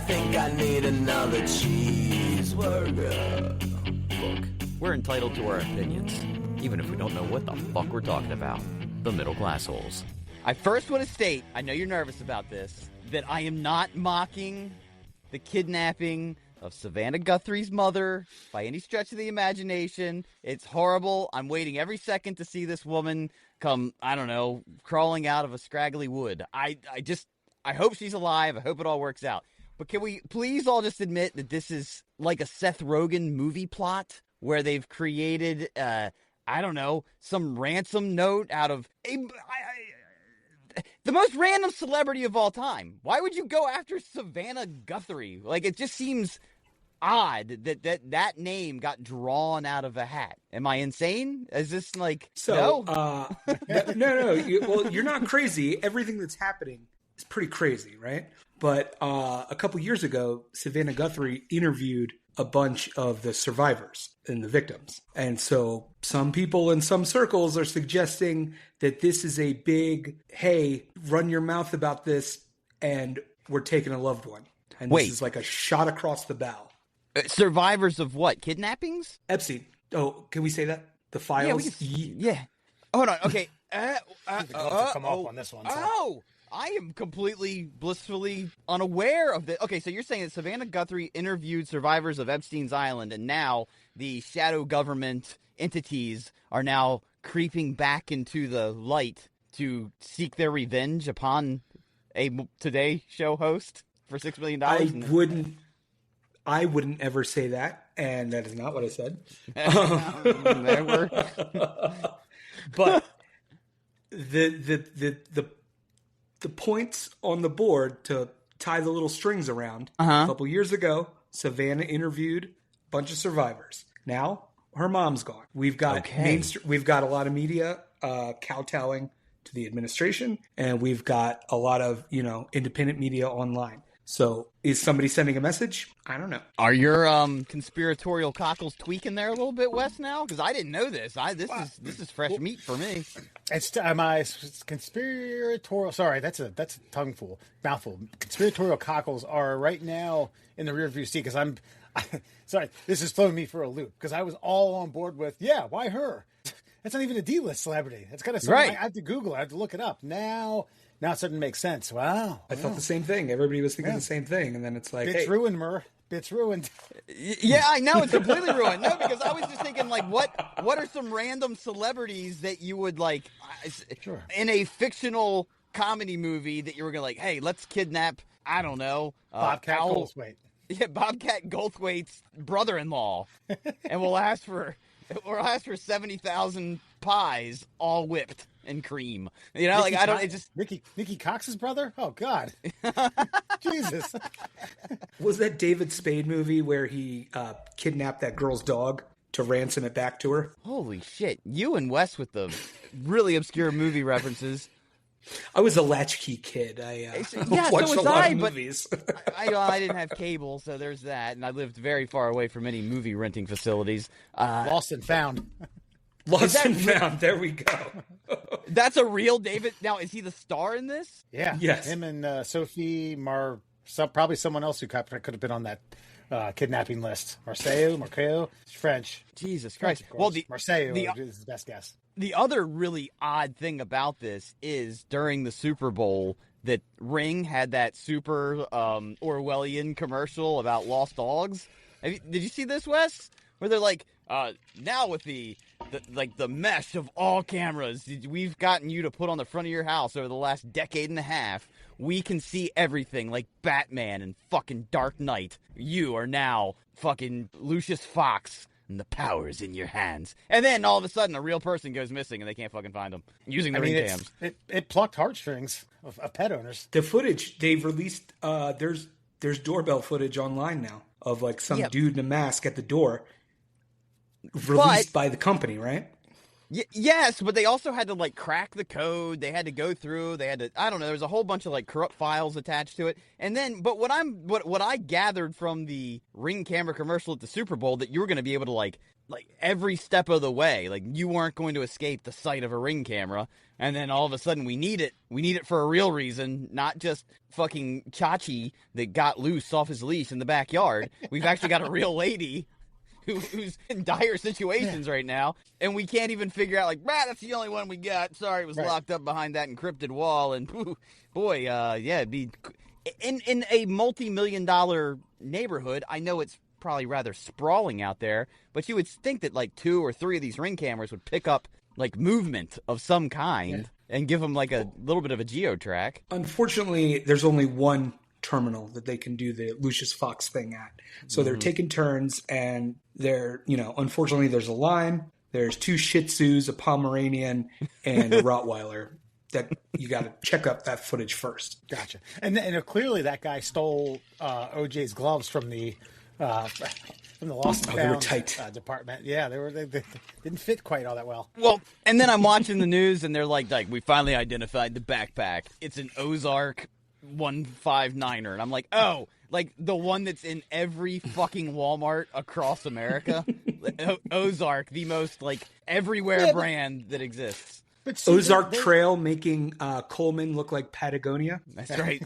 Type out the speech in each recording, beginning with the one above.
think I need another cheeseburger. Look, we're entitled to our opinions, even if we don't know what the fuck we're talking about. The middle class holes. I first want to state, I know you're nervous about this, that I am not mocking the kidnapping of Savannah Guthrie's mother by any stretch of the imagination. It's horrible. I'm waiting every second to see this woman come, I don't know, crawling out of a scraggly wood. I hope she's alive. I hope it all works out. But can we please all just admit that this is like a Seth Rogen movie plot where they've created, I don't know, some ransom note out of the most random celebrity of all time. Why would you go after Savannah Guthrie? Like, it just seems odd that name got drawn out of a hat. Am I insane? Is this like, no? No. Well, you're not crazy. Everything that's happening is pretty crazy, right? But a couple years ago, Savannah Guthrie interviewed a bunch of the survivors and the victims. And so some people in some circles are suggesting that this is a big, hey, run your mouth about this, and we're taking a loved one. And Wait. This is like a shot across the bow. Survivors of what? Kidnappings? Epstein. Oh, can we say that? The files? Yeah. Hold on. Okay. Come up on this one. So. Oh! I am completely blissfully unaware of this. Okay, so you're saying that Savannah Guthrie interviewed survivors of Epstein's Island, and now the shadow government entities are now creeping back into the light to seek their revenge upon a Today Show host for $6 million? I wouldn't ever say that, and that is not what I said. But the points on the board to tie the little strings around. A couple years ago, Savannah interviewed a bunch of survivors. Now her mom's gone. We've got we've got a lot of media kowtowing to the administration, and we've got a lot of independent media online. So is somebody sending a message? I don't know. Are your conspiratorial cockles tweaking there a little bit, Wes, now? Because I didn't know this. This is fresh meat for me. It's my conspiratorial. Sorry, that's a mouthful. Conspiratorial cockles are right now in the rearview seat because sorry, this is throwing me for a loop because I was all on board with why her? That's not even a D-list celebrity. It's got to right. I have to Google it. I have to look it up now. Now it's starting to make sense. Wow. I felt the same thing. Everybody was thinking the same thing. And then it's like, Bit's ruined, Murr. Bit's ruined. Yeah, I know. It's completely ruined. No, because I was just thinking, like, what are some random celebrities that you would, like, in a fictional comedy movie that you were going to, like, hey, let's kidnap, I don't know. Bobcat Goldthwait. Yeah, Bobcat Goldthwait's brother-in-law. And we'll ask for 70,000 pies, all whipped and cream. Nikki Cox's brother? Oh God. Jesus. Was that David Spade movie where he kidnapped that girl's dog to ransom it back to her? Holy shit. You and Wes with the really obscure movie references. I was a latchkey kid. I watched a lot of movies. I didn't have cable, so there's that. And I lived very far away from any movie renting facilities. Lost and Found. Lost and Found. There we go. That's a real David. Now, is he the star in this? Yeah. Yes. Him and Sophie probably someone else who could have been on that kidnapping list. Marseille. It's French. Jesus Christ. Well, Marseille is the best guess. The other really odd thing about this is during the Super Bowl that Ring had that super Orwellian commercial about lost dogs. Did you see this, Wes? Where they're like, now with the mesh of all cameras we've gotten you to put on the front of your house over the last decade and a half, we can see everything like Batman and fucking Dark Knight. You are now fucking Lucius Fox. And the power's in your hands. And then all of a sudden, a real person goes missing, and they can't fucking find them using the ring cams. It plucked heartstrings of pet owners. The footage they've released, there's doorbell footage online now of like some dude in a mask at the door, released by the company, right? Yes, but they also had to like crack the code. They had to go through. They had to. I don't know. There was a whole bunch of like corrupt files attached to it. And then, but what I gathered from the Ring camera commercial at the Super Bowl that you were going to be able to like every step of the way, like you weren't going to escape the sight of a Ring camera. And then all of a sudden we need it. We need it for a real reason, not just fucking Chachi that got loose off his leash in the backyard. We've actually got a real lady who's in dire situations right now, and we can't even figure out, like, that's the only one we got. Sorry, it was locked up behind that encrypted wall, and boy, it'd be in a multi-million-dollar neighborhood. I know it's probably rather sprawling out there, but you would think that, like, 2 or 3 of these Ring cameras would pick up, like, movement of some kind and give them, like, a little bit of a geo-track. Unfortunately, there's only one terminal that they can do the Lucius Fox thing at. So they're taking turns, and unfortunately there's a line, there's 2 Shih Tzus, a Pomeranian, and a Rottweiler that you got to check up that footage first. Gotcha. And clearly that guy stole OJ's gloves from the lost and found tight. Department. Yeah, they didn't fit quite all that well. Well, and then I'm watching the news, and they're like, we finally identified the backpack. It's an Ozark 159er, and I'm like, oh, like the one that's in every fucking Walmart across America. Ozark, the most like everywhere brand that exists. But see, Ozark Trail making Coleman look like Patagonia. That's right.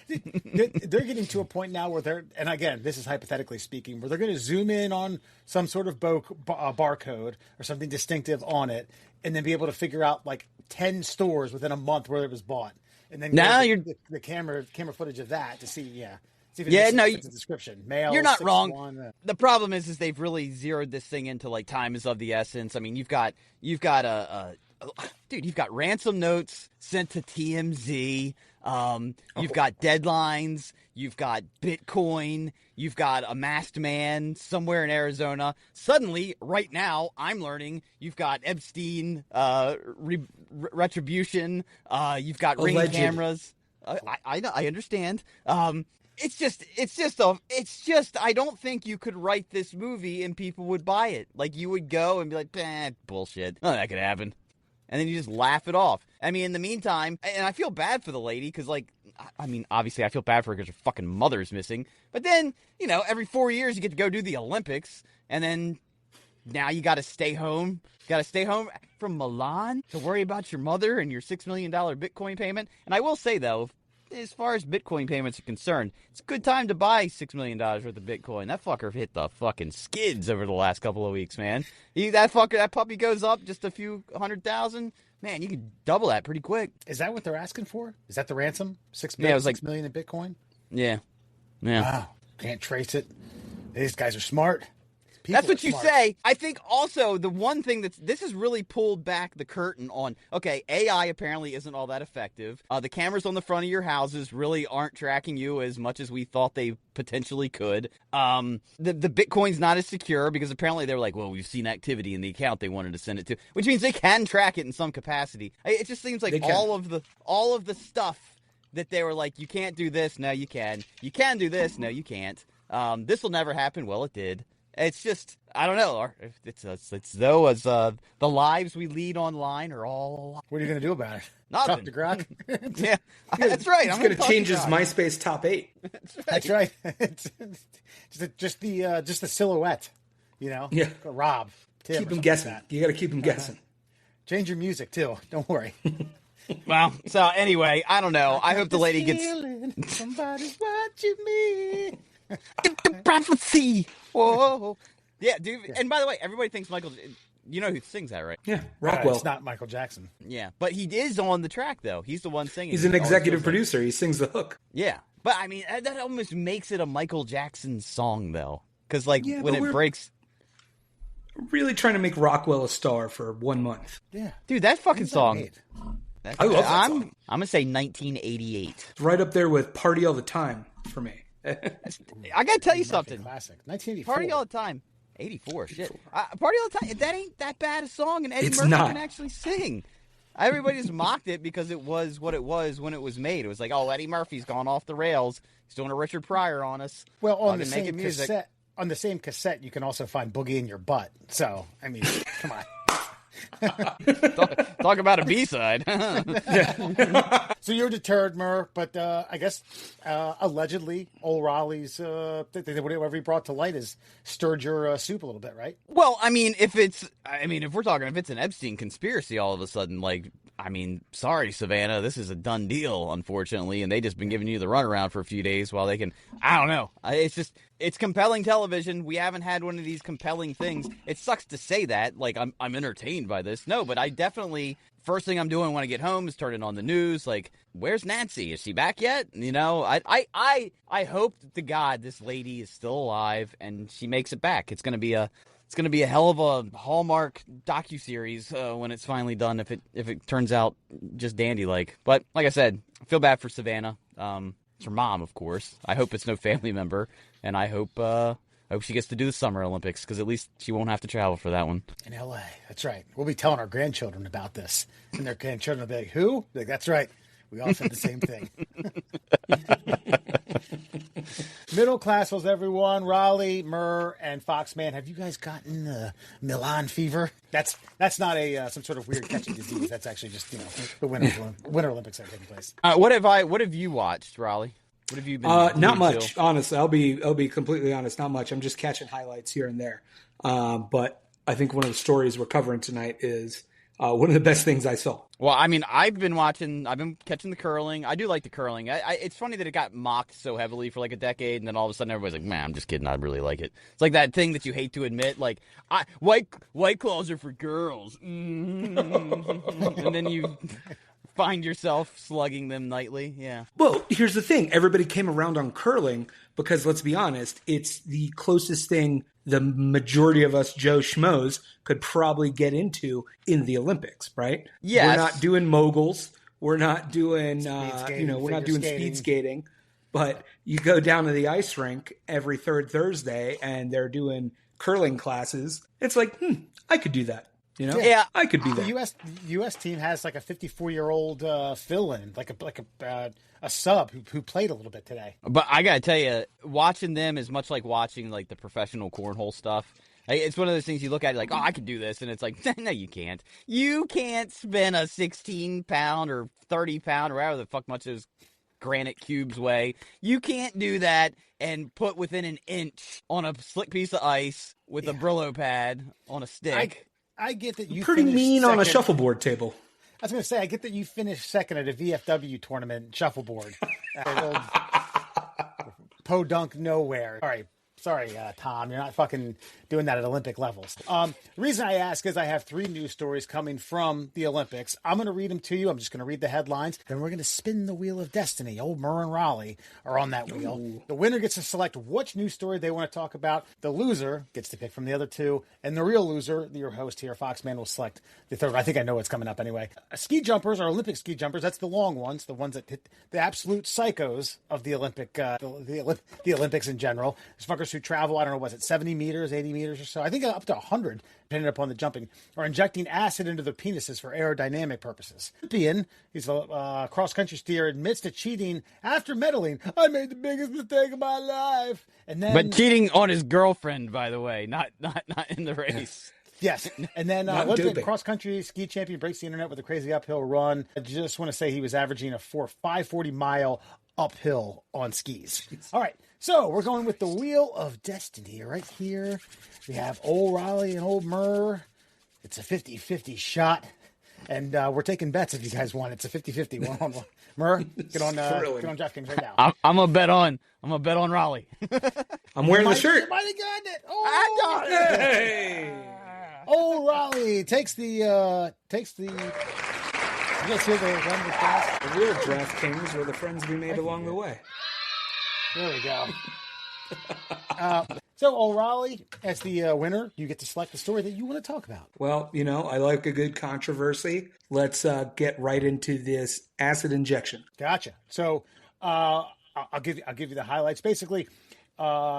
They're getting to a point now where and again, this is hypothetically speaking, where they're going to zoom in on some sort of barcode or something distinctive on it, and then be able to figure out like 10 stores within a month where it was bought. And then now the camera footage of that to see, See if the description. Male, you're not 6'1", wrong. The problem is they've really zeroed this thing into like time is of the essence. I mean, you've got you've got ransom notes sent to TMZ. You've got deadlines. You've got Bitcoin. You've got a masked man somewhere in Arizona. Suddenly, right now, I'm learning you've got Epstein retribution. You've got Ring cameras. I understand. It's just I don't think you could write this movie and people would buy it. Like you would go and be like, bullshit. Oh, that could happen. And then you just laugh it off. I mean, in the meantime, and I feel bad for the lady because, like, I mean, obviously I feel bad for her because her fucking mother's missing. But then, every 4 years you get to go do the Olympics, and then now you got to stay home. You got to stay home from Milan to worry about your mother and your $6 million Bitcoin payment. And I will say, though, as far as Bitcoin payments are concerned, it's a good time to buy $6 million worth of Bitcoin. That fucker hit the fucking skids over the last couple of weeks, man. That puppy goes up just a few 100,000. Man, you can double that pretty quick. Is that what they're asking for? Is that the ransom? $6 million, it was like, $6 million in Bitcoin? Yeah. Wow. Can't trace it. These guys are smart. That's what you say. I think also the one thing this has really pulled back the curtain on, okay, AI apparently isn't all that effective. The cameras on the front of your houses really aren't tracking you as much as we thought they potentially could. The Bitcoin's not as secure because apparently they were like, well, we've seen activity in the account they wanted to send it to, which means they can track it in some capacity. It just seems like all of the stuff that they were like, you can't do this, no, you can. You can do this, no, you can't. This will never happen. Well, it did. It's just, I don't know. It's though as the lives we lead online are all. What are you going to do about it? Nothing. Talk to Grok? Yeah, that's right. It's going to change his MySpace top 8. That's right. just the silhouette, Yeah. Rob, Tim, keep him guessing. Like you got to keep him guessing. Change your music too. Don't worry. Well, so anyway, I don't know. I hope the lady gets. Somebody's watching me. Prophecy. Whoa. Yeah, dude. And by the way, everybody thinks Michael. You know who sings that, right? Yeah, Rockwell. It's not Michael Jackson. Yeah, but he is on the track though. He's the one singing. He's an executive producer. He sings the hook. Yeah, but I mean that almost makes it a Michael Jackson song though, because when it breaks. Really trying to make Rockwell a star for 1 month. Yeah, dude, that fucking song. I love that song. I'm gonna say 1988. It's right up there with "Party All the Time" for me. I gotta tell you something. Classic. 1984. Party All the Time. 84. Shit. Party All the Time. That ain't that bad a song, and Eddie It's Murphy not. can actually sing. Everybody just mocked it because it was what it was when it was made. It was like, oh, Eddie Murphy's gone off the rails. He's doing a Richard Pryor on us. Well, on the same cassette, you can also find "Boogie in Your Butt." So, I mean, come on. Talk about a B-side. So you're deterred, Murr, but I guess allegedly, old Rollie's whatever he brought to light has stirred your soup a little bit, right? Well, if we're talking, if it's an Epstein conspiracy all of a sudden, sorry, Savannah, this is a done deal, unfortunately, and they just been giving you the runaround for a few days while they can, I don't know. It's compelling television. We haven't had one of these compelling things. It sucks to say that, I'm entertained by this. No, but I definitely, first thing I'm doing when I get home is turning on the news, where's Nancy? Is she back yet? I hope to God this lady is still alive and she makes it back. It's gonna be a hell of a Hallmark docuseries when it's finally done. If it turns out just dandy like. But like I said, I feel bad for Savannah. It's her mom, of course. I hope it's no family member, and I hope she gets to do the Summer Olympics because at least she won't have to travel for that one. In L.A., that's right. We'll be telling our grandchildren about this, and their grandchildren will be like, "Who?" Like, that's right. We all said the same thing. Middle classers, everyone. Rollie, Murr, and Foxman. Have you guys gotten the Milan fever? That's not some sort of weird catchy disease. That's actually just the Winter Olympics are taking place. What have you watched, Rollie? What have you been? Not much, honestly. I'll be completely honest. Not much. I'm just catching highlights here and there. But I think one of the stories we're covering tonight is one of the best things I saw. Well, I've been catching the curling. I do like the curling. It's funny that it got mocked so heavily for a decade, and then all of a sudden everybody's like, man, I'm just kidding. I really like it. It's like that thing that you hate to admit, white claws are for girls. Mm-hmm. And then you find yourself slugging them nightly. Yeah. Well, here's the thing. Everybody came around on curling because, let's be honest, it's the closest thing the majority of us Joe Schmoes could probably get into in the Olympics, right? Yes. We're not doing moguls. We're not doing, we're not doing speed skating. But you go down to the ice rink every third Thursday and they're doing curling classes. It's like, I could do that. Yeah, I could be there. The U.S. team has a 54-year-old fill-in, a sub who played a little bit today. But I gotta tell you, watching them is much like watching the professional cornhole stuff. It's one of those things you look at it I could do this, and it's like, no, you can't. You can't spin a 16-pound or 30-pound or however the fuck much those granite cubes weigh. You can't do that and put within an inch on a slick piece of ice with a Brillo pad on a stick. I get that you pretty mean second. On a shuffleboard table. I was going to say, I get that you finished second at a VFW tournament shuffleboard. Old podunk nowhere. All right. Sorry, Tom, you're not fucking doing that at Olympic levels. The reason I ask is I have 3 news stories coming from the Olympics. I'm going to read them to you. I'm just going to read the headlines. Then we're going to spin the wheel of destiny. Old Murr and Rollie are on that wheel. Ooh. The winner gets to select which news story they want to talk about. The loser gets to pick from the other 2. And the real loser, your host here, Foxman, will select the third. I think I know what's coming up anyway. Ski jumpers are Olympic ski jumpers. That's the long ones, the ones that hit the absolute psychos of the the Olympics in general. There's fuckers who travel, I don't know, was it 70 meters, 80 meters or so? I think up to 100, depending upon the jumping, are injecting acid into their penises for aerodynamic purposes. Olympian, he's a cross-country skier, admits to cheating after medaling. I made the biggest mistake of my life. But cheating on his girlfriend, by the way, not in the race. Yes, and then Olympic cross-country ski champion breaks the internet with a crazy uphill run. I just want to say he was averaging a 540-mile uphill on skis. All right, so we're going with the Wheel of Destiny right here. We have old Rollie and old Murr. It's a 50-50 shot, and we're taking bets if you guys want. It's a 50-50. Murr, get on DraftKings right now. I'm gonna bet on Rollie. I'm wearing the shirt. You might have gotten it. Oh, I got it. Hey. Old Rollie takes the. You guys hear the run with that? The real DraftKings were the friends we made along the way. There we go. So, old Rollie, as the winner, you get to select the story that you want to talk about. Well, I like a good controversy. Let's get right into this acid injection. Gotcha. So, I'll give you the highlights. Basically,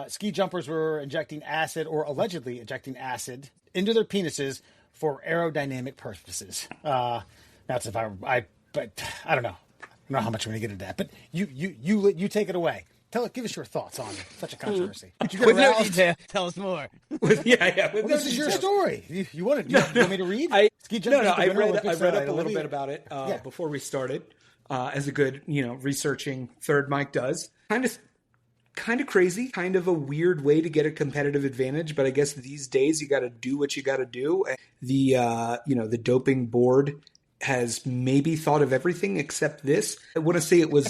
ski jumpers were injecting acid, or allegedly injecting acid, into their penises for aerodynamic purposes. That's but I don't know. I don't know how much I'm going to get into that. But you take it away. Give us your thoughts on such a controversy. Did you With get no aroused? detail, tell us more. Yeah. Well, this is your story. You want me to read? I read up a little bit about it before we started, as a good, researching third mic does. Kind of crazy, kind of a weird way to get a competitive advantage, but I guess these days you got to do what you got to do. The doping board has maybe thought of everything except this. I want to say it was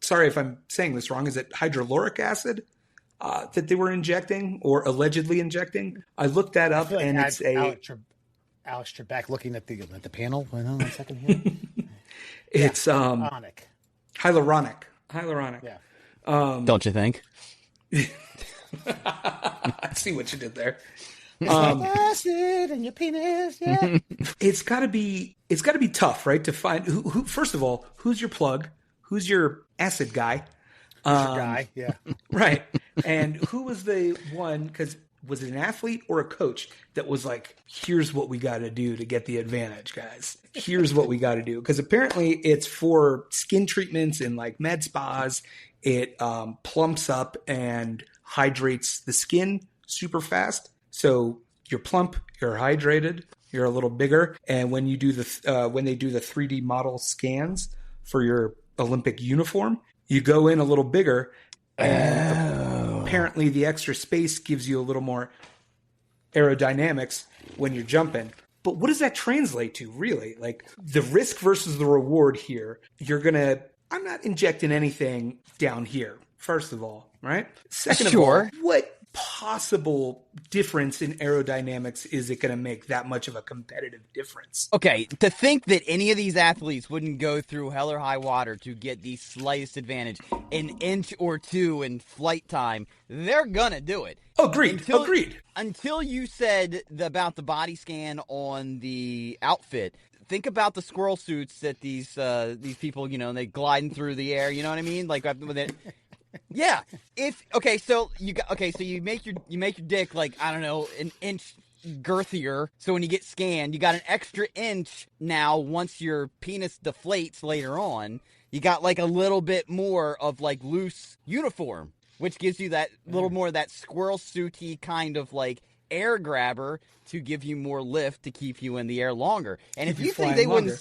sorry if I'm saying this wrong. Is it hydroloric acid that they were injecting or allegedly injecting? I looked that up, and it's Alex Trebek looking at the panel. Hold on a second here. It's hyaluronic. Yeah. Don't you think? I see what you did there. Acid in your penis, yeah. It's got to be tough, right? To find who. First of all, who's your plug? Who's your acid guy? Guy, yeah. Right. And who was the one? Because was it an athlete or a coach that was like, "Here's what we got to do to get the advantage, guys. Here's what we got to do." Because apparently it's for skin treatments and like med spas. It plumps up and hydrates the skin super fast. So you're plump, you're hydrated, you're a little bigger. And when you do when they do the 3D model scans for your Olympic uniform, you go in a little bigger. And apparently the extra space gives you a little more aerodynamics when you're jumping. But what does that translate to, really? Like the risk versus the reward here. I'm not injecting anything down here, first of all, right? Second of all, what possible difference in aerodynamics is it going to make that much of a competitive difference? Okay, to think that any of these athletes wouldn't go through hell or high water to get the slightest advantage, an inch or two in flight time, they're going to do it. Agreed. Until you said about the body scan on the outfit. Think about the squirrel suits that these people, they gliding through the air. You know what I mean? Like with it. Yeah. So you make your dick like, I don't know, an inch girthier. So when you get scanned, you got an extra inch now. Once your penis deflates later on, you got like a little bit more of like loose uniform, which gives you that little more of that squirrel suity kind of like air grabber to give you more lift to keep you in the air longer. And if you think they wouldn't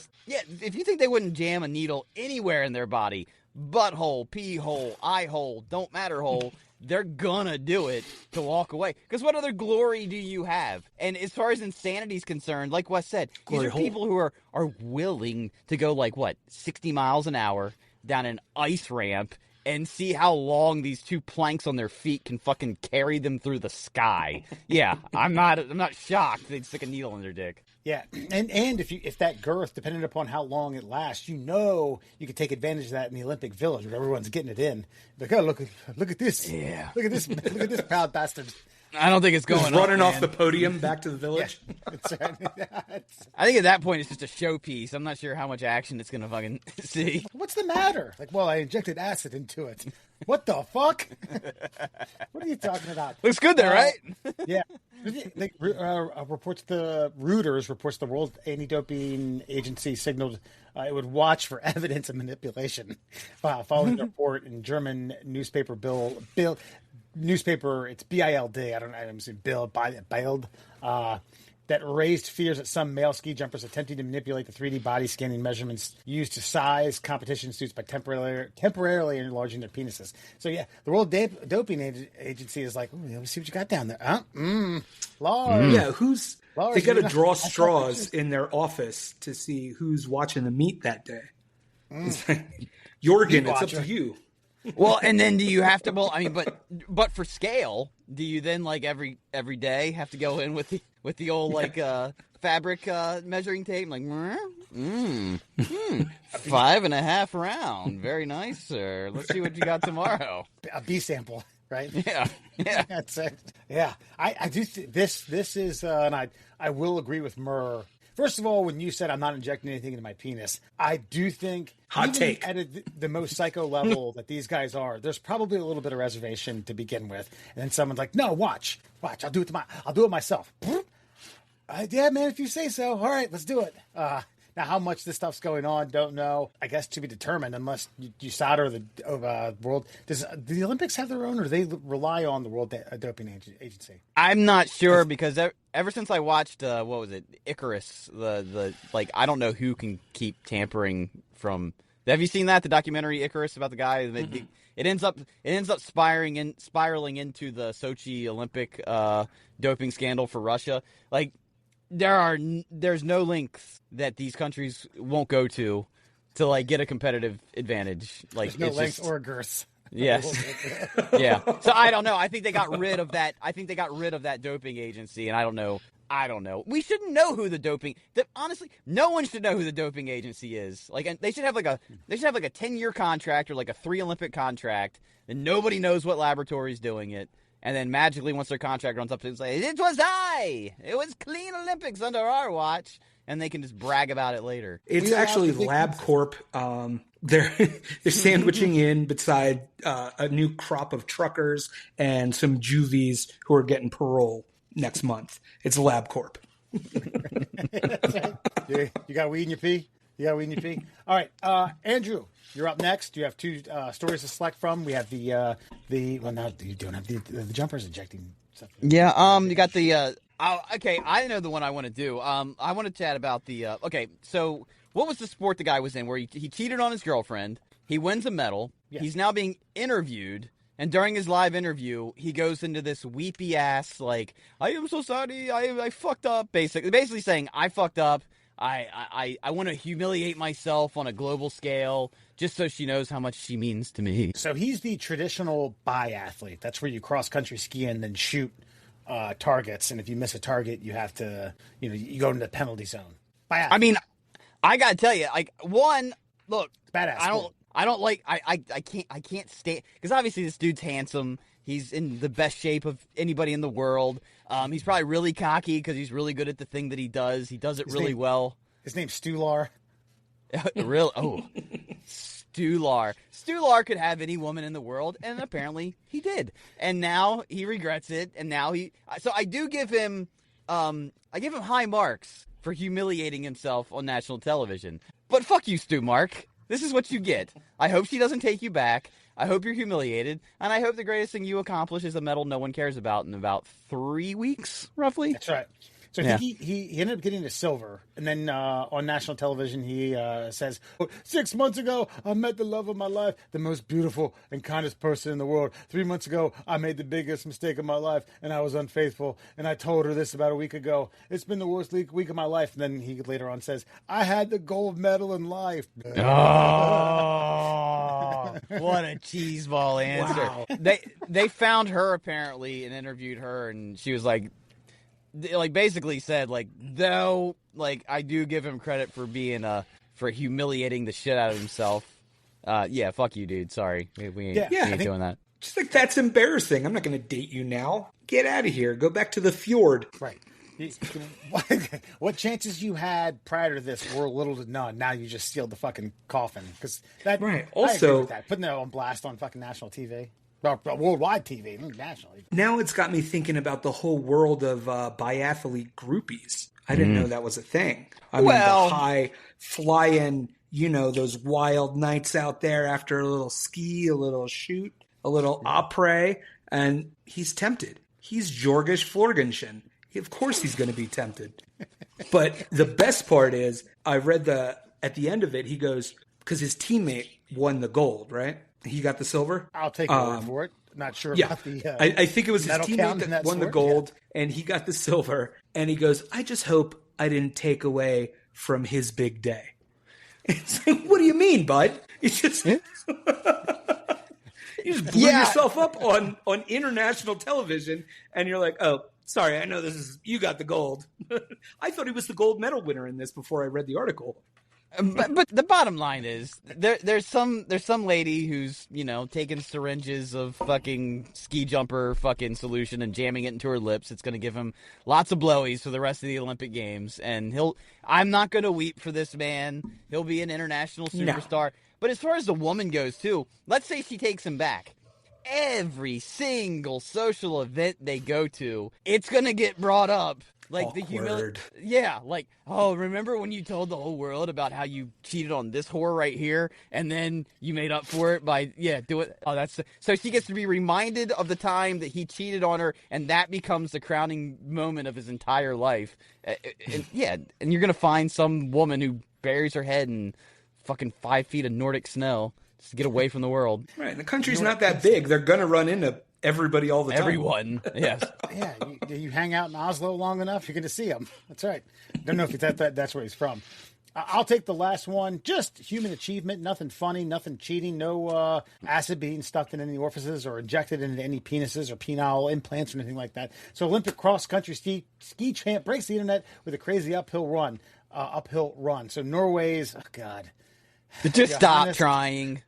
jam a needle anywhere in their body, butthole, pee hole, eye hole, don't matter hole, they're gonna do it to walk away. Because what other glory do you have? And as far as insanity is concerned, like Wes said, these are people who are willing to go 60 miles an hour down an ice ramp and see how long these two planks on their feet can fucking carry them through the sky. Yeah, I'm not shocked they'd stick a needle in their dick. Yeah, and if that girth, depending upon how long it lasts, you could take advantage of that in the Olympic Village where everyone's getting it in. Like, oh, look at this. Yeah. Look at this proud bastard. I don't think it's going running off the podium back to the village. Yeah. I think at that point it's just a showpiece. I'm not sure how much action it's going to fucking see. What's the matter? Like, well, I injected acid into it. What the fuck? What are you talking about? Looks good there, right? Yeah. Reuters reports the World Anti-Doping Agency signaled it would watch for evidence of manipulation following the report in German newspaper it's BILD. I'm saying Bild, that raised fears that some male ski jumpers attempting to manipulate the 3D body scanning measurements used to size competition suits by temporarily enlarging their penises. So yeah, the World Doping Agency is like, let's see what you got down there. Lars. Yeah, they got to draw straws in their office to see who's watching the meet that day. It's like, Jorgen, it's up to you. Well, and then do you have to? Well, I mean, but for scale, do you then every day have to go in with the old fabric measuring tape, like 5.5 round, very nice, sir. Let's see what you got tomorrow. A B sample, right? Yeah. That's it. Yeah, I do. This is, and I will agree with Murr. First of all, when you said I'm not injecting anything into my penis, I do think hot take at the most psycho level that these guys are, there's probably a little bit of reservation to begin with, and then someone's like, "No, watch, I'll do it myself." Yeah, man, if you say so. All right, let's do it. Now Now, how much this stuff's going on, don't know. I guess to be determined, unless you solder the world. Do the Olympics have their own, or do they rely on the World Doping Agency? I'm not sure because ever since I watched what was it, Icarus, the I don't know who can keep tampering from. Have you seen that, the documentary Icarus about the guy? Mm-hmm. It ends up spiraling into the Sochi Olympic doping scandal for Russia. Like, there's no lengths that these countries won't go to like get a competitive advantage. Like, there's no lengths or girths. Yes. Yeah. So I don't know. I think they got rid of that. I think they got rid of that doping agency, and I don't know. We shouldn't know who the doping. Honestly, no one should know who the doping agency is. Like, and they should have like a 10-year contract or like a 3 Olympic contract, and nobody knows what laboratory's doing it. And then magically, once their contract runs up, they say, "It was it was clean Olympics under our watch," and they can just brag about it later. It's actually LabCorp. They're sandwiching in beside a new crop of truckers and some juvies who are getting parole next month. It's LabCorp. You got weed in your pee? All right, Andrew, you're up next. You have 2 stories to select from. We have the now you don't have the jumpers injecting stuff. Yeah, you got the okay, I know the one I want to do. I want to chat about the okay, so what was the sport the guy was in where he cheated on his girlfriend? He wins a medal. Yeah. He's now being interviewed. And during his live interview, he goes into this weepy ass, like, "I am so sorry, I fucked up," basically saying, "I fucked up. I want to humiliate myself on a global scale just so she knows how much she means to me." So he's the traditional biathlete. That's where you cross country ski and then shoot targets. And if you miss a target, you have to, you go into the penalty zone. Biathlete. I mean, I gotta tell you, like, one, look, it's badass. I can't stand, because obviously this dude's handsome. He's in the best shape of anybody in the world. He's probably really cocky because he's really good at the thing that he does. He does it really well. His name's Stular. Really? Oh, Stular. Stular could have any woman in the world, and apparently he did. And now he regrets it. And now so I do give him, high marks for humiliating himself on national television. But fuck you, Stu Mark. This is what you get. I hope she doesn't take you back. I hope you're humiliated. And I hope the greatest thing you accomplish is a medal no one cares about in about 3 weeks, roughly. That's right. So yeah. he ended up getting a silver. And then on national television, he says, 6 months ago, I met the love of my life, the most beautiful and kindest person in the world. 3 months ago, I made the biggest mistake of my life, and I was unfaithful. And I told her this about a week ago. It's been the worst week of my life. And then he later on says, I had the gold medal in life. Oh, what a cheeseball answer. Wow. They found her, apparently, and interviewed her, and she was like basically said, like, though, like, I do give him credit for being for humiliating the shit out of himself. Yeah, fuck you, dude. Sorry, we ain't doing that. Just like, that's embarrassing. I'm not going to date you now. Get out of here. Go back to the fjord. Right. What chances you had prior to this were little to none. Now you just sealed the fucking coffin, because that. Right. Also, putting that on blast on fucking national TV. Worldwide TV, nationally. Now it's got me thinking about the whole world of biathlete groupies. I didn't know that was a thing. I mean, the high flying, those wild nights out there after a little ski, a little shoot, a little après, and he's tempted. He's Jorgish Florgensen. Of course he's going to be tempted. But the best part is, I read at the end of it, he goes, because his teammate won the gold, right? He got the silver. I'll take your word for it. Not sure about the I think it was his teammate that won the gold, and he got the silver. And he goes, I just hope I didn't take away from his big day. It's like, what do you mean, bud? It's just you just blew yourself up on international television, and you're like, oh, sorry, I know you got the gold. I thought he was the gold medal winner in this before I read the article. But the bottom line is there's some lady who's taking syringes of fucking ski jumper fucking solution and jamming it into her lips. It's gonna give him lots of blowies for the rest of the Olympic Games, and I'm not gonna weep for this man. He'll be an international superstar. No. But as far as the woman goes too, let's say she takes him back. Every single social event they go to, it's gonna get brought up. Like Awkward. Yeah, like, oh, remember when you told the whole world about how you cheated on this whore right here, and then you made up for it by, do it. Oh, so she gets to be reminded of the time that he cheated on her, and that becomes the crowning moment of his entire life. And you're going to find some woman who buries her head in fucking 5 feet of Nordic snow just to get away from the world. Right, the country's not that big. They're going to run into everybody all the time. Everyone, yes. Yeah, you hang out in Oslo long enough, you're going to see him. That's right. Don't know if that's where he's from. I'll take the last one. Just human achievement. Nothing funny, nothing cheating, no acid being stuffed in any orifices or injected into any penises or penile implants or anything like that. So Olympic cross-country ski champ breaks the internet with a crazy uphill run. So Norway's, oh God. Just stop trying.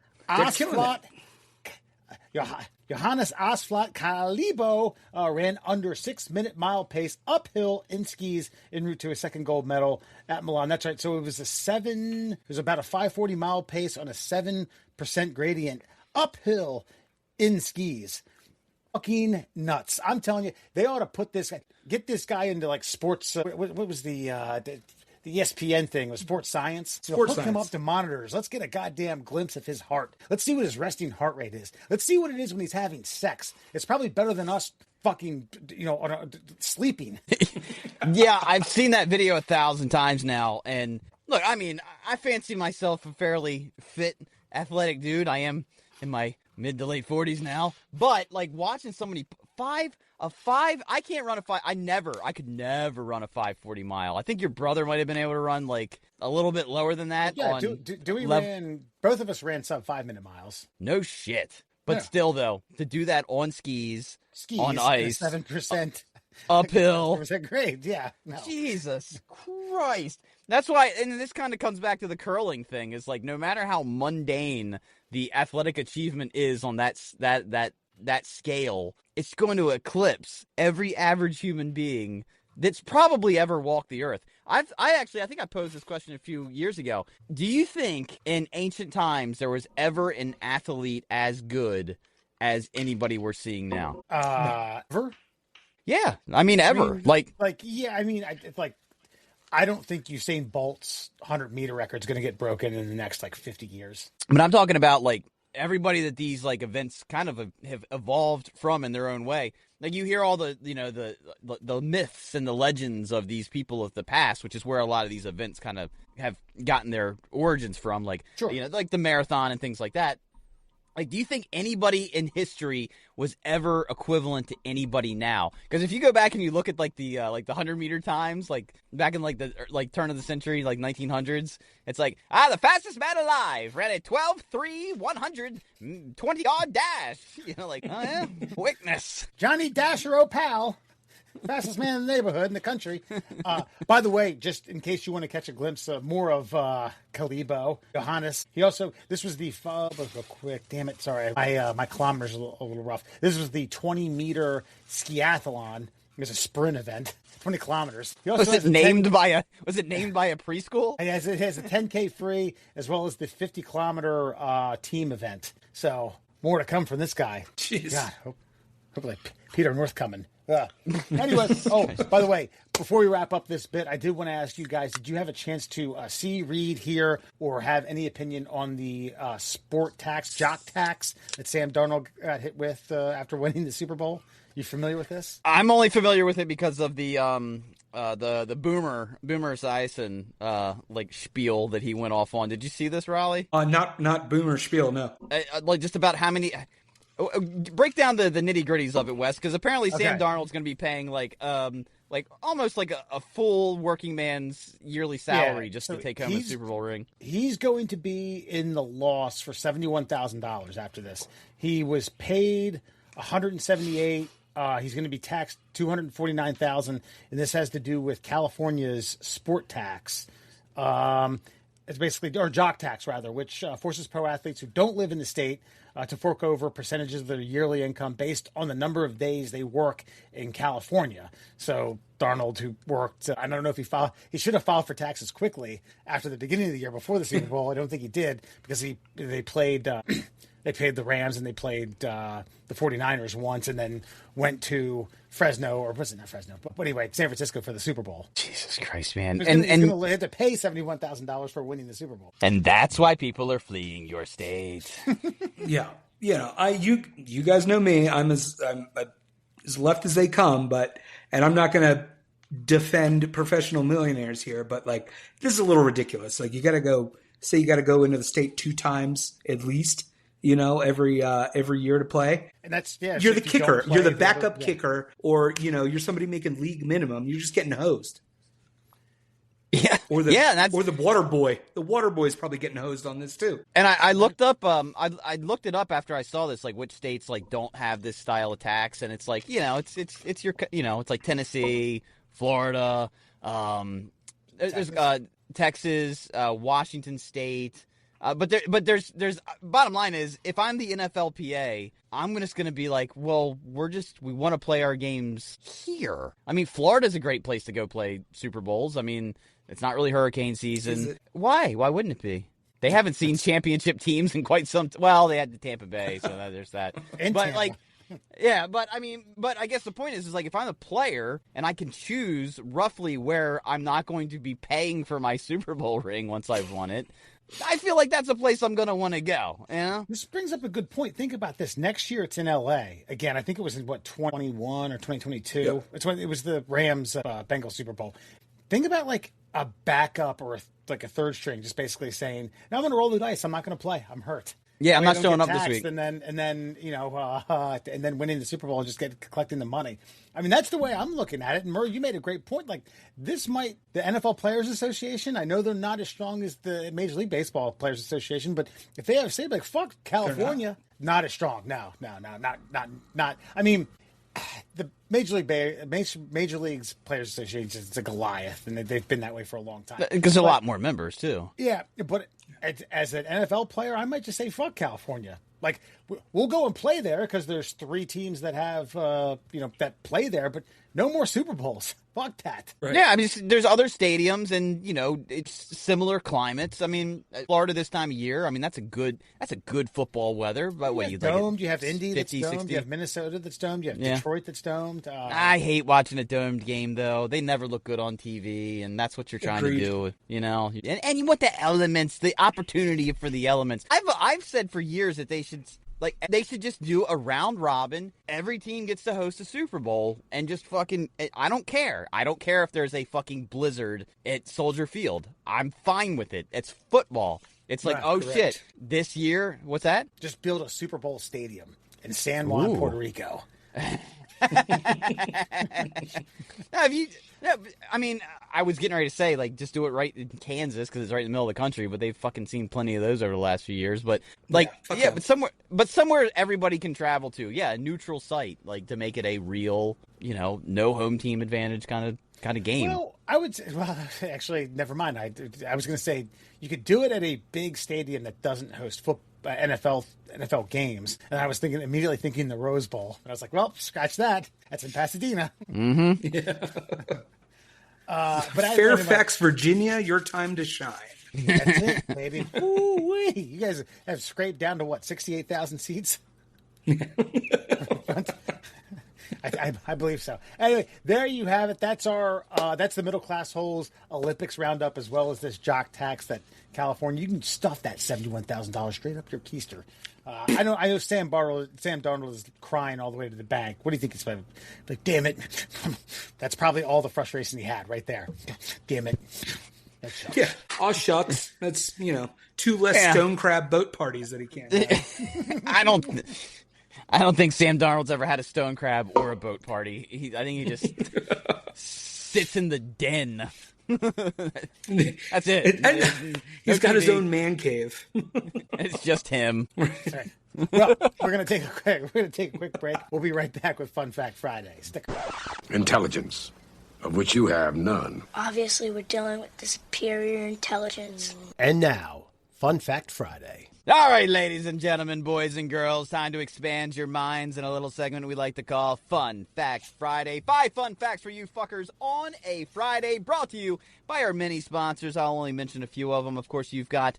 Johannes Asflat Kalibo ran under 6-minute mile pace uphill in skis en route to a second gold medal at Milan. That's right. So it was about a 5:40 mile pace on a 7% gradient uphill in skis. Fucking nuts. I'm telling you, they ought to get this guy into like sports. What was the ESPN thing was sports science. Hook him up to monitors. Let's get a goddamn glimpse of his heart. Let's see what his resting heart rate is. Let's see what it is when he's having sex. It's probably better than us fucking, sleeping. Yeah, I've seen that video 1,000 times now. And look, I mean, I fancy myself a fairly fit, athletic dude. I am in my mid to late 40s now. But like watching somebody I can't run a 5. I could never run a 5:40 mile. I think your brother might have been able to run like a little bit lower than that. Yeah, both of us ran sub 5-minute miles. No shit. But still though, to do that on skis on ice, 7% uphill. 7% grade, yeah. No. Jesus Christ. That's why, and this kind of comes back to the curling thing, is like no matter how mundane the athletic achievement is on that scale, it's going to eclipse every average human being that's probably ever walked the earth. I think I posed this question a few years ago. Do you think in ancient times there was ever an athlete as good as anybody we're seeing now? Ever? Yeah, I mean ever. I don't think Usain Bolt's 100-meter record is going to get broken in the next 50 years. But I'm talking about everybody that these events kind of have evolved from in their own way. Like you hear all the the myths and the legends of these people of the past, which is where a lot of these events kind of have gotten their origins from. Sure. Like the marathon and things like that. Like, do you think anybody in history was ever equivalent to anybody now? Because if you go back and you look at the 100-meter times, back in the turn of the century, 1900s, it's the fastest man alive ran a 12.3 120-yard dash. Oh yeah, quickness. Johnny Dasher O'Pal. Fastest man in the neighborhood, in the country. By the way, just in case you want to catch a glimpse more of Kalibo, Johannes. This was the, real quick, damn it, sorry. My kilometers are a little rough. This was the 20-meter skiathlon. It was a sprint event, 20 kilometers. Was it named by a preschool? It has a 10K free, as well as the 50-kilometer team event. So, more to come from this guy. Jeez. God, hopefully Peter North coming. Anyway, by the way, before we wrap up this bit, I did want to ask you guys, did you have a chance to see, read, hear, or have any opinion on the sport tax, Jock Tax, that Sam Darnold got hit with after winning the Super Bowl? You familiar with this? I'm only familiar with it because of the Boomer Esiason spiel that he went off on. Did you see this, Rollie? Not Boomer spiel, no. Just about how many. Break down the nitty gritties of it, Wes, because apparently Sam Darnold's going to be paying almost like a full working man's yearly salary just to take home a Super Bowl ring. He's going to be in the loss for $71,000 after this. He was paid $178,000. He's going to be taxed $249,000, and this has to do with California's sport tax. It's basically, or Jock Tax rather, which forces pro athletes who don't live in the state to fork over percentages of their yearly income based on the number of days they work in California. So Darnold, who worked, I don't know if he should have filed for taxes quickly after the beginning of the year before the Super Bowl. I don't think he did because they played They played the Rams and they played the 49ers once, and then went to Fresno, or was it not Fresno? But anyway, San Francisco for the Super Bowl. Jesus Christ, man! He's And going to have to pay $71,000 for winning the Super Bowl. and that's why people are fleeing your state. Yeah, you guys know me. I'm as left as they come, and I'm not going to defend professional millionaires here, but like this is a little ridiculous. Like you got to go into the state 2 times at least, every year to play. And that's you're the kicker, you're the backup kicker, or you're somebody making league minimum. You're just getting hosed. Yeah, or the water boy. The water boy is probably getting hosed on this too. And I looked up, I looked it up after I saw this, like which states like don't have this style of tax, and it's like it's your it's like Tennessee, Florida, there's Texas, Washington State, but there's bottom line is if I'm the NFLPA, I'm just going to be like, well, we want to play our games here. I mean, Florida's a great place to go play Super Bowls. I mean, it's not really hurricane season. Why wouldn't it be? They haven't seen championship teams in quite some. Well, they had the Tampa Bay, so there's that. But like. Yeah, but I guess the point is like if I'm a player and I can choose roughly where I'm not going to be paying for my Super Bowl ring once I've won it, I feel like that's a place I'm going to want to go. This brings up a good point. Think about this. Next year it's in L.A. Again, I think it was in 2021 or 2022. Yep. It's when it was the Rams Bengals Super Bowl. Think about like a backup or like a third string, just basically saying, "No, I'm going to roll the dice. I'm not going to play. I'm hurt." Yeah, I'm not showing up this week. And then winning the Super Bowl and just collecting the money. I mean, that's the way I'm looking at it. And Murr, you made a great point. Like the NFL Players Association, I know they're not as strong as the Major League Baseball Players Association, but if they have a say, like fuck California, not as strong. No, not. I mean, the Major League's Players Association is a Goliath, and they've been that way for a long time. Because a lot more members too. Yeah, but as an NFL player, I might just say fuck California. Like we'll go and play there because there's 3 teams that have that play there, but no more Super Bowls. Fuck that. Right. Yeah, I mean there's other stadiums and it's similar climates. I mean Florida this time of year. I mean that's a good football weather. But what you domed? Like you have Indy 50, that's domed. 60. You have Minnesota that's domed. You have Detroit that's domed. I hate watching a domed game though. They never look good on TV, and that's what you're trying to do. And you want the elements, the opportunity for the elements. I've said for years that they should just do a round robin. Every team gets to host a Super Bowl and just fucking. I don't care. I don't care if there's a fucking blizzard at Soldier Field. I'm fine with it. It's football. It's like, correct. Shit, this year, what's that? Just build a Super Bowl stadium in San Juan, Puerto Rico. I mean, I was getting ready to say, like, just do it right in Kansas because it's right in the middle of the country, but they've fucking seen plenty of those over the last few years. But, but somewhere everybody can travel to. Yeah, a neutral site, like, to make it a real, no home team advantage kind of game. Well, I would say, actually, never mind. I was going to say you could do it at a big stadium that doesn't host NFL games, and I was immediately thinking the Rose Bowl, and I was like, well, scratch that. That's in Pasadena. Mm-hmm. Yeah. But Fairfax, Virginia, your time to shine. That's it, baby. Ooh-wee. You guys have scraped down to what, 68,000 seats? I believe so. Anyway, there you have it. That's that's the Middle Class Holes Olympics roundup, as well as this Jock Tax that California. You can stuff that $71,000 straight up your keister. I know Sam Darnold is crying all the way to the bank. What do you think he's about? Like, damn it. That's probably all the frustration he had right there. Damn it. Yeah. Aw, shucks. That's, 2 less stone crab boat parties that he can't have. I don't think Sam Darnold's ever had a stone crab or a boat party. I think he just sits in the den. That's it. He's got his own man cave. It's just him. Right. Well, we're gonna take a quick break. We'll be right back with Fun Fact Friday. Stick around. Intelligence, of which you have none. Obviously, we're dealing with the superior intelligence. And now, Fun Fact Friday. All right, ladies and gentlemen, boys and girls, time to expand your minds in a little segment we like to call Fun Fact Friday. 5 fun facts for you fuckers on a Friday, brought to you by our many sponsors. I'll only mention a few of them. Of course, you've got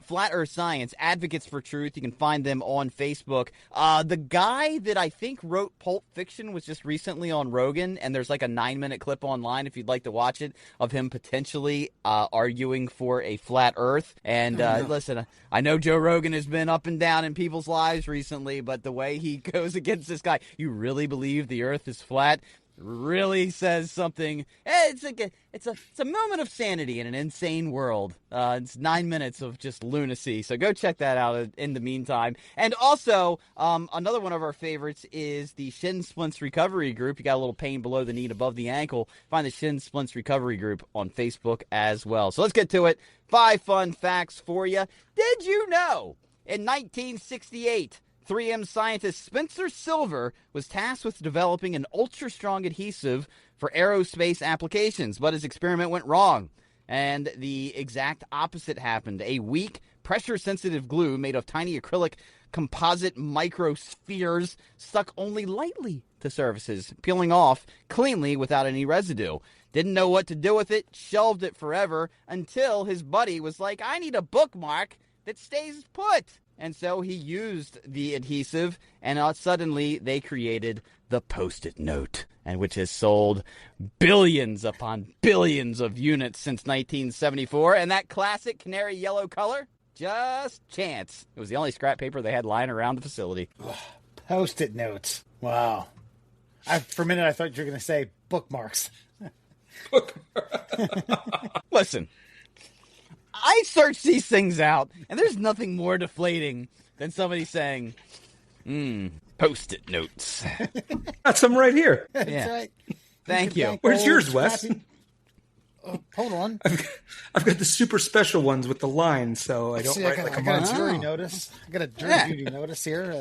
Flat Earth Science, Advocates for Truth. You can find them on Facebook. The guy that I think wrote Pulp Fiction was just recently on Rogan, and there's like a 9-minute clip online if you'd like to watch it of him potentially arguing for a flat Earth. And listen, I know Joe Rogan has been up and down in people's lives recently, but the way he goes against this guy, you really believe the Earth is flat? Really says something. It's a moment of sanity in an insane world. It's 9 minutes of just lunacy. So go check that out in the meantime. And also, another one of our favorites is the Shin Splints Recovery Group. You got a little pain below the knee and above the ankle. Find the Shin Splints Recovery Group on Facebook as well. So let's get to it. 5 fun facts for you. Did you know in 1968, 3M scientist Spencer Silver was tasked with developing an ultra-strong adhesive for aerospace applications, but his experiment went wrong, and the exact opposite happened. A weak, pressure-sensitive glue made of tiny acrylic composite microspheres stuck only lightly to surfaces, peeling off cleanly without any residue. Didn't know what to do with it, shelved it forever, until his buddy was like, I need a bookmark that stays put. And so he used the adhesive, and suddenly they created the Post-it note, and which has sold billions upon billions of units since 1974. And that classic canary yellow color, just chance. It was the only scrap paper they had lying around the facility. Post-it notes. Wow. For a minute, I thought you were going to say bookmarks. Listen. I search these things out, and there's nothing more deflating than somebody saying, Post-it notes. Got some right here. That's Yeah. right. Thank you. Where's yours, Wes? Hold on. I've got the super special ones with the lines, so I don't See, write I like a got a monster. jury notice. I got a jury duty notice here.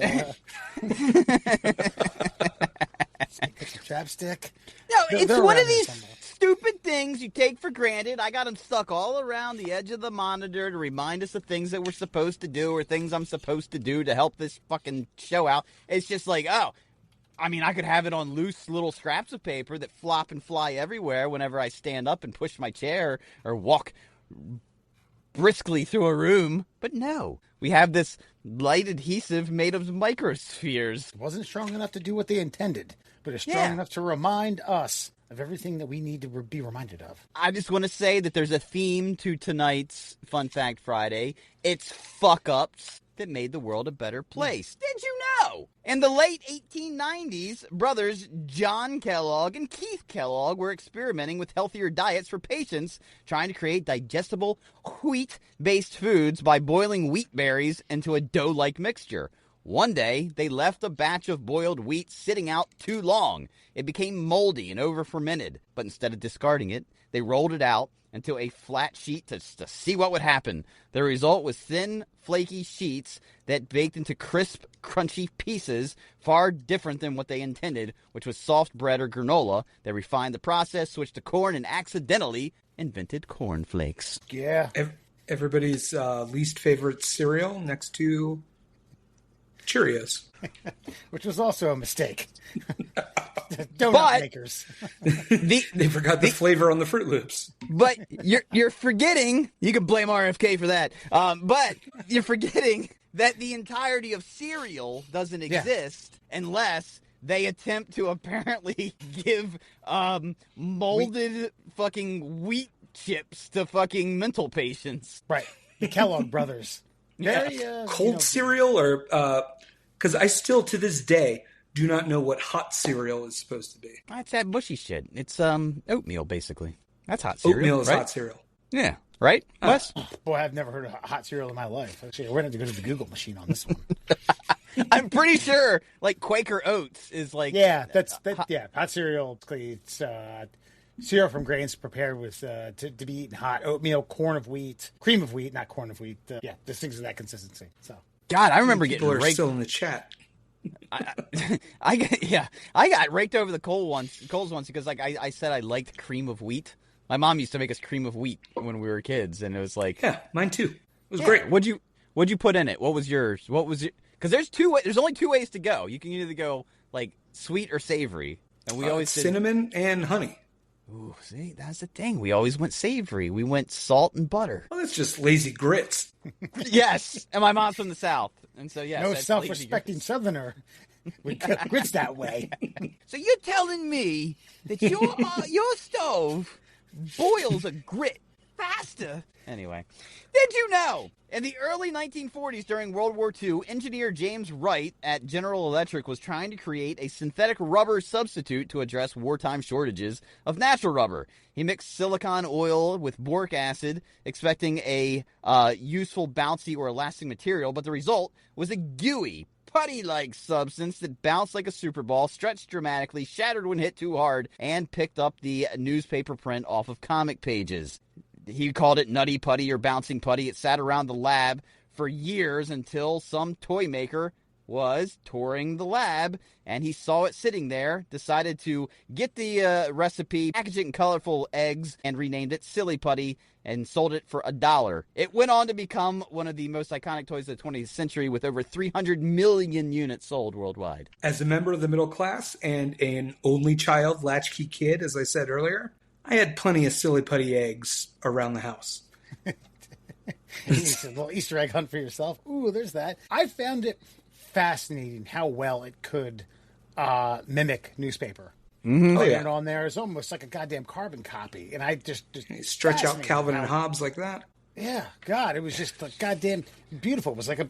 Put your chapstick. No, it's They're one around of here these somewhere. stupid things you take for granted. I got them stuck all around the edge of the monitor to remind us of things that we're supposed to do or things I'm supposed to do to help this fucking show out. It's just like, I could have it on loose little scraps of paper that flop and fly everywhere whenever I stand up and push my chair or walk briskly through a room. But no, we have this light adhesive made of microspheres. It wasn't strong enough to do what they intended, but it's strong Yeah. enough to remind us of everything that we need to be reminded of. I just want to say that there's a theme to tonight's Fun Fact Friday. It's fuck-ups that made the world a better place. Did you know? In the late 1890s, brothers John Kellogg and Keith Kellogg were experimenting with healthier diets for patients, trying to create digestible wheat-based foods by boiling wheat berries into a dough-like mixture. One day, they left a batch of boiled wheat sitting out too long. It became moldy and over-fermented, but instead of discarding it, they rolled it out into a flat sheet to see what would happen. The result was thin, flaky sheets that baked into crisp, crunchy pieces, far different than what they intended, which was soft bread or granola. They refined the process, switched to corn, and accidentally invented cornflakes. Yeah. Everybody's least favorite cereal next to Cheerios. Which was also a mistake. Donut makers. They forgot the flavor on the Fruit Loops. But you're forgetting, you can blame RFK for that, but you're forgetting that the entirety of cereal doesn't exist unless they attempt to apparently give molded fucking wheat chips to fucking mental patients. Right. The Kellogg brothers. Very, Cold cereal, or because I still to this day do not know what hot cereal is supposed to be. It's that mushy shit. It's oatmeal, basically. That's hot cereal. Oatmeal is right? hot cereal. Yeah. Right, Wes? Boy, I've never heard of hot cereal in my life. Actually, we're going to have to go to the Google machine on this one. I'm pretty sure, like, Quaker Oats is like... Yeah, hot cereal. It's cereal from grains prepared with to be eaten hot. Oatmeal, corn of wheat, cream of wheat, not corn of wheat. There's things of that consistency. So, God, I remember People getting are raked. still in the chat. I got raked over the coals once because like I said I liked cream of wheat. My mom used to make us cream of wheat when we were kids, and it was like, Yeah, mine too. It was great. What'd What'd you put in it? What was yours? What was it? Because there's only two ways to go. You can either go like sweet or savory, and we always did cinnamon and honey. Ooh, see, that's the thing. We always went savory. We went salt and butter. Well, that's just lazy grits. Yes, and my mom's from the South, and so yes, No that's self-respecting lazy Southerner would cook grits that way. So you're telling me that your stove boils a grit faster? Anyway, did you know? In the early 1940s, during World War II, engineer James Wright at General Electric was trying to create a synthetic rubber substitute to address wartime shortages of natural rubber. He mixed silicone oil with boric acid, expecting a useful, bouncy, or elastic material, but the result was a gooey, putty-like substance that bounced like a super ball, stretched dramatically, shattered when hit too hard, and picked up the newspaper print off of comic pages. He called it Nutty Putty or Bouncing Putty. It sat around the lab for years until some toy maker was touring the lab, and he saw it sitting there, decided to get the recipe, package it in colorful eggs, and renamed it Silly Putty, and sold it for $1. It went on to become one of the most iconic toys of the 20th century, with over 300 million units sold worldwide. As a member of the middle class and an only child latchkey kid, as I said earlier, I had plenty of Silly Putty eggs around the house. It's a little Easter egg hunt for yourself. Ooh, there's that. I found it fascinating how well it could mimic newspaper. Mm-hmm. Oh, yeah. And on there is almost like a goddamn carbon copy. And I just stretch out Calvin and Hobbes like that. Yeah, God, it was just like goddamn beautiful. It was like a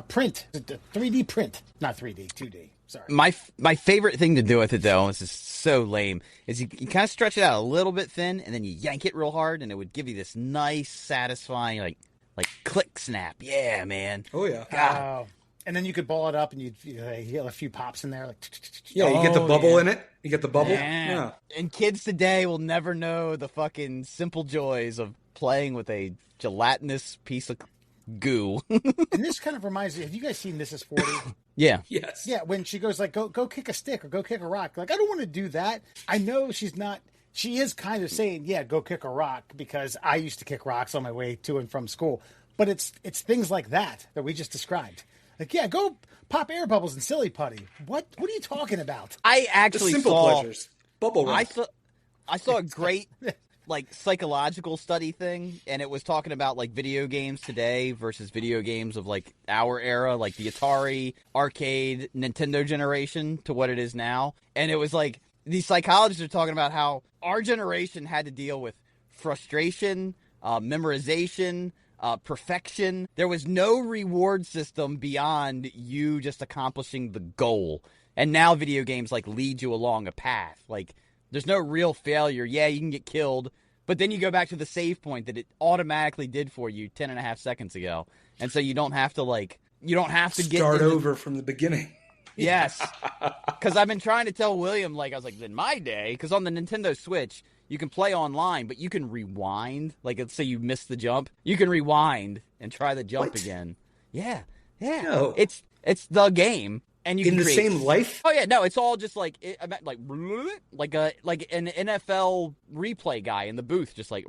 print, a 3D print. Not 3D, 2D. Sorry. My favorite thing to do with it, though, this is so lame, is you kind of stretch it out a little bit thin, and then you yank it real hard, and it would give you this nice, satisfying, like click snap. Yeah, man. Oh, yeah. God. And then you could ball it up, and you'd get a few pops in there. Yeah, you get the bubble in it. You get the bubble. Yeah. And kids today will never know the fucking simple joys of playing with a gelatinous piece of goo. And this kind of reminds me, have you guys seen This Is 40? Yeah. Yes. Yeah, when she goes like, go kick a stick or go kick a rock. Like, I don't want to do that. I know she is kind of saying, yeah, go kick a rock, because I used to kick rocks on my way to and from school. But it's things like that we just described. Like, yeah, go pop air bubbles and Silly Putty. What are you talking about? I actually the simple saw pleasures. Bubble wrap. I saw a great like psychological study thing, and it was talking about like video games today versus video games of like our era, like the Atari, arcade, Nintendo generation to what it is now. And it was like these psychologists are talking about how our generation had to deal with frustration, memorization, perfection. There was no reward system beyond you just accomplishing the goal. And now video games like lead you along a path. Like, there's no real failure. Yeah, you can get killed, but then you go back to the save point that it automatically did for you 10 and a half seconds ago. And so you don't have to start over from the beginning. Yes. Because I've been trying to tell William, I was like, in my day, because on the Nintendo Switch, you can play online, but you can rewind. Like, let's say you missed the jump. You can rewind and try the jump again. Yeah. Yeah. No. It's the game. And you in can the same life? Oh yeah, no, it's all just like an NFL replay guy in the booth, just like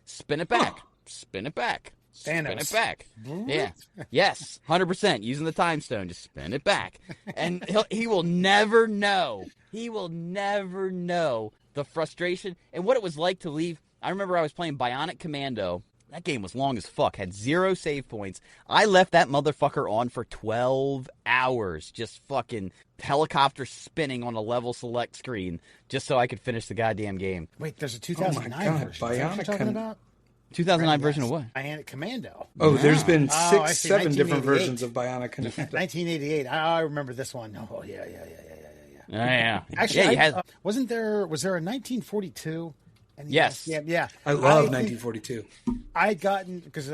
spin it back, spin it back, spin it back. Yeah, yes, 100% using the time stone, just spin it back, and he will never know. He will never know the frustration and what it was like to leave. I remember I was playing Bionic Commando. That game was long as fuck, had 0 save points. I left that motherfucker on for 12 hours, just fucking helicopter spinning on a level select screen, just so I could finish the goddamn game. Wait, there's a 2009 version. Bionic Is that what you're talking about? 2009 version of what? Bionic Commando. Oh, there's been I 6, see, 7 different 1988. versions of Bionic Commando. 1988. I remember this one. Oh, yeah. Yeah. Actually, yeah, was there a 1942? Yes. Yeah. I love 1942. I had gotten, because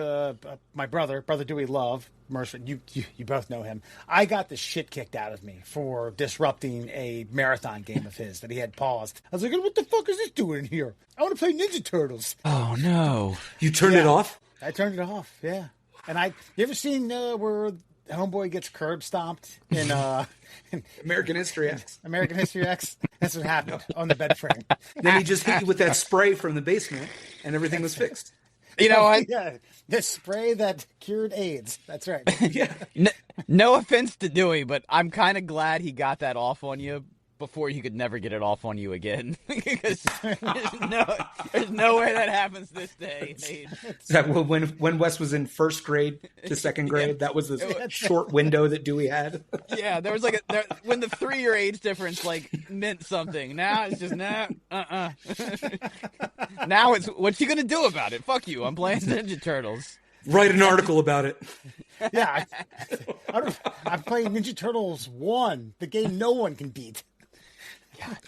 my brother Dewey Love, Mercer, you both know him. I got the shit kicked out of me for disrupting a marathon game of his that he had paused. I was like, what the fuck is this doing here? I want to play Ninja Turtles. Oh, no. You turned it off? I turned it off, yeah. And you ever seen where Homeboy gets curb stomped in American History X. American History X? That's what happened on the bed frame. Then he just hit you with that spray from the basement, and everything was fixed. You know what? Yeah, the spray that cured AIDS. That's right. Yeah. No offense to Dewey, but I'm kind of glad he got that off on you before you could never get it off on you again. Because there's no way that happens this day and age. Is that when Wes was in first grade to second grade? That was the short window that Dewey had. Yeah, there was like when the 3-year age difference like meant something. Now it's just Now it's what you gonna do about it? Fuck you! I'm playing Ninja Turtles. Write an article about it. Yeah, I'm playing Ninja Turtles 1, the game no one can beat.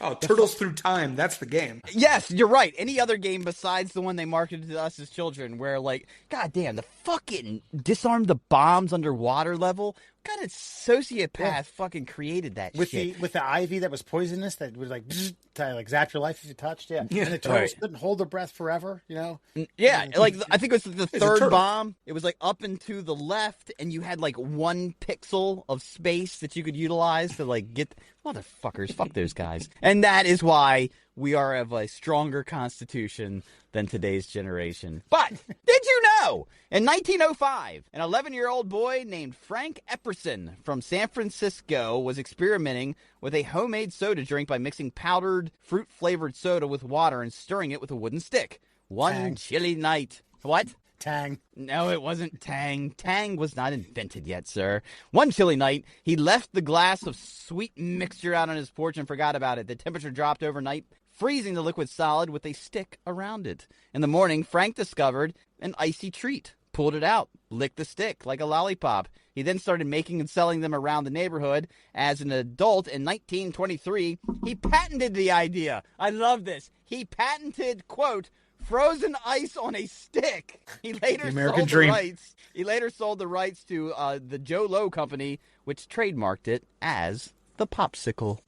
Oh, Turtles Through Time. That's the game. Yes, you're right. Any other game besides the one they marketed to us as children where, like, goddamn, the fucking disarm the bombs underwater level? What kind of sociopath fucking created that shit? With the ivy that was poisonous that would, like, to, like, zap your life if you touched, And the turtles couldn't hold their breath forever, you know? Yeah, like, I think it was the third bomb. It was, like, up and to the left, and you had, like, 1 pixel of space that you could utilize to, like, get... Motherfuckers, fuck those guys. And that is why we are of a stronger constitution than today's generation. But, did you know, in 1905, an 11-year-old boy named Frank Epperson from San Francisco was experimenting with a homemade soda drink by mixing powdered fruit-flavored soda with water and stirring it with a wooden stick. One chilly night. What? Tang. No, it wasn't Tang. Tang was not invented yet, sir. One chilly night, he left the glass of sweet mixture out on his porch and forgot about it. The temperature dropped overnight, freezing the liquid solid with a stick around it. In the morning, Frank discovered an icy treat, pulled it out, licked the stick like a lollipop. He then started making and selling them around the neighborhood. As an adult in 1923, he patented the idea. I love this. He patented, quote, frozen ice on a stick. He later sold the rights. He later sold the rights to the Joe Low Company, which trademarked it as the Popsicle.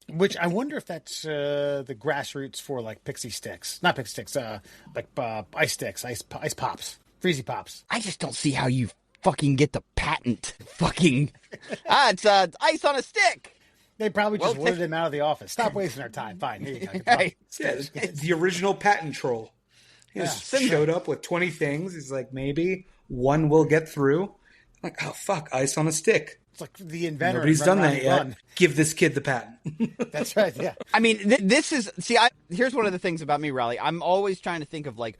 Which I wonder if that's the grassroots for like pixie sticks, not pixie sticks, like ice sticks, ice pops, freezy pops. I just don't see how you fucking get the patent. Fucking it's ice on a stick. They probably just wanted him out of the office. Stop wasting our time. Fine, here you go. Hey. Yeah, the original patent troll. He just showed up with 20 things. He's like, maybe one will get through. I'm like, oh, fuck, ice on a stick. It's like the inventor. Nobody's done that yet. Give this kid the patent. That's right, yeah. I mean, this is... See, here's one of the things about me, Rollie. I'm always trying to think of, like,